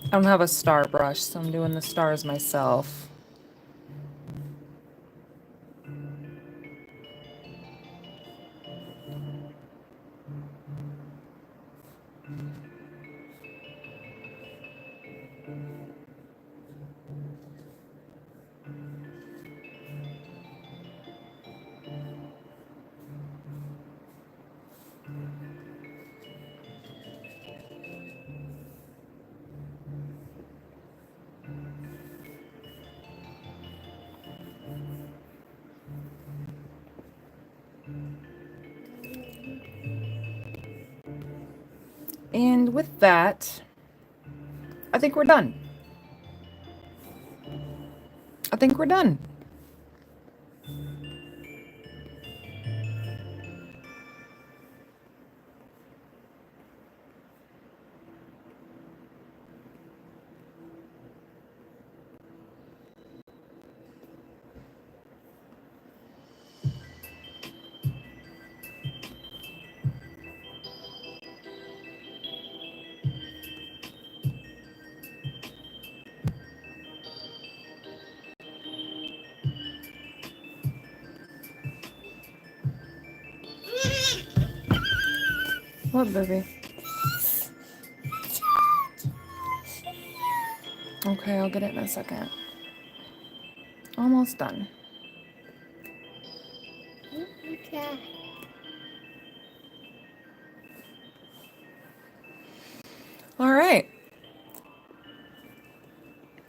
I don't have a star brush, so I'm doing the stars myself. And with that, I think we're done. I think we're done. What, baby? Okay, I'll get it in a second. Almost done. Okay. All right.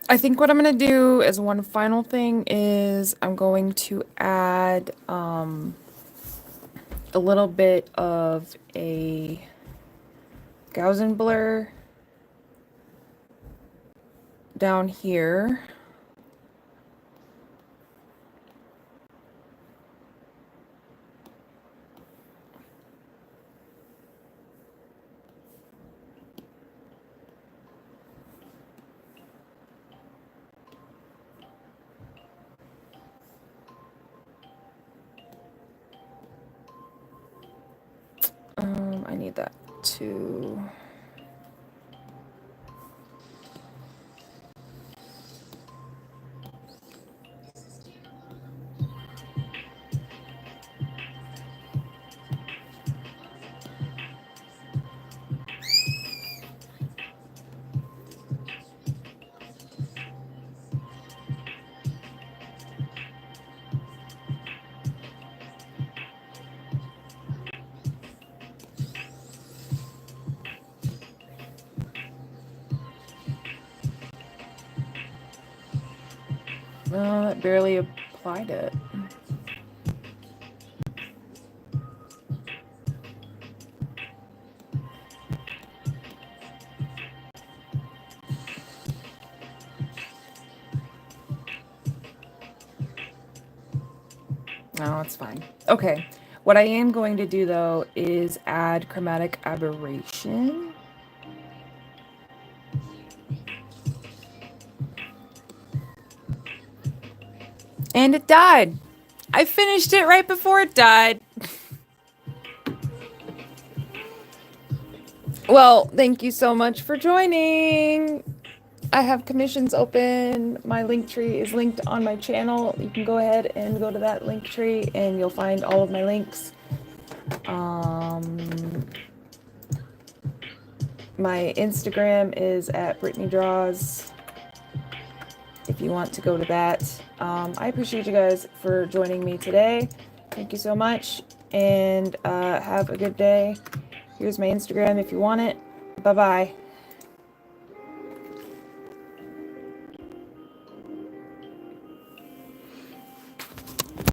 I think what I'm going to do as one final thing is I'm going to add a little bit of a Gaussian blur down here. need that too. It barely applied it. No, it's fine. Okay. What I am going to do though is add chromatic aberration. And it died. I finished it right before it died. Well, thank you so much for joining. I have commissions open. My link tree is linked on my channel. You can go ahead and go to that link tree and you'll find all of my links. My Instagram is at Brittany Draws. If you want to go to that. I appreciate you guys for joining me today. Thank you so much and have a good day. Here's my Instagram if you want it. Bye-bye.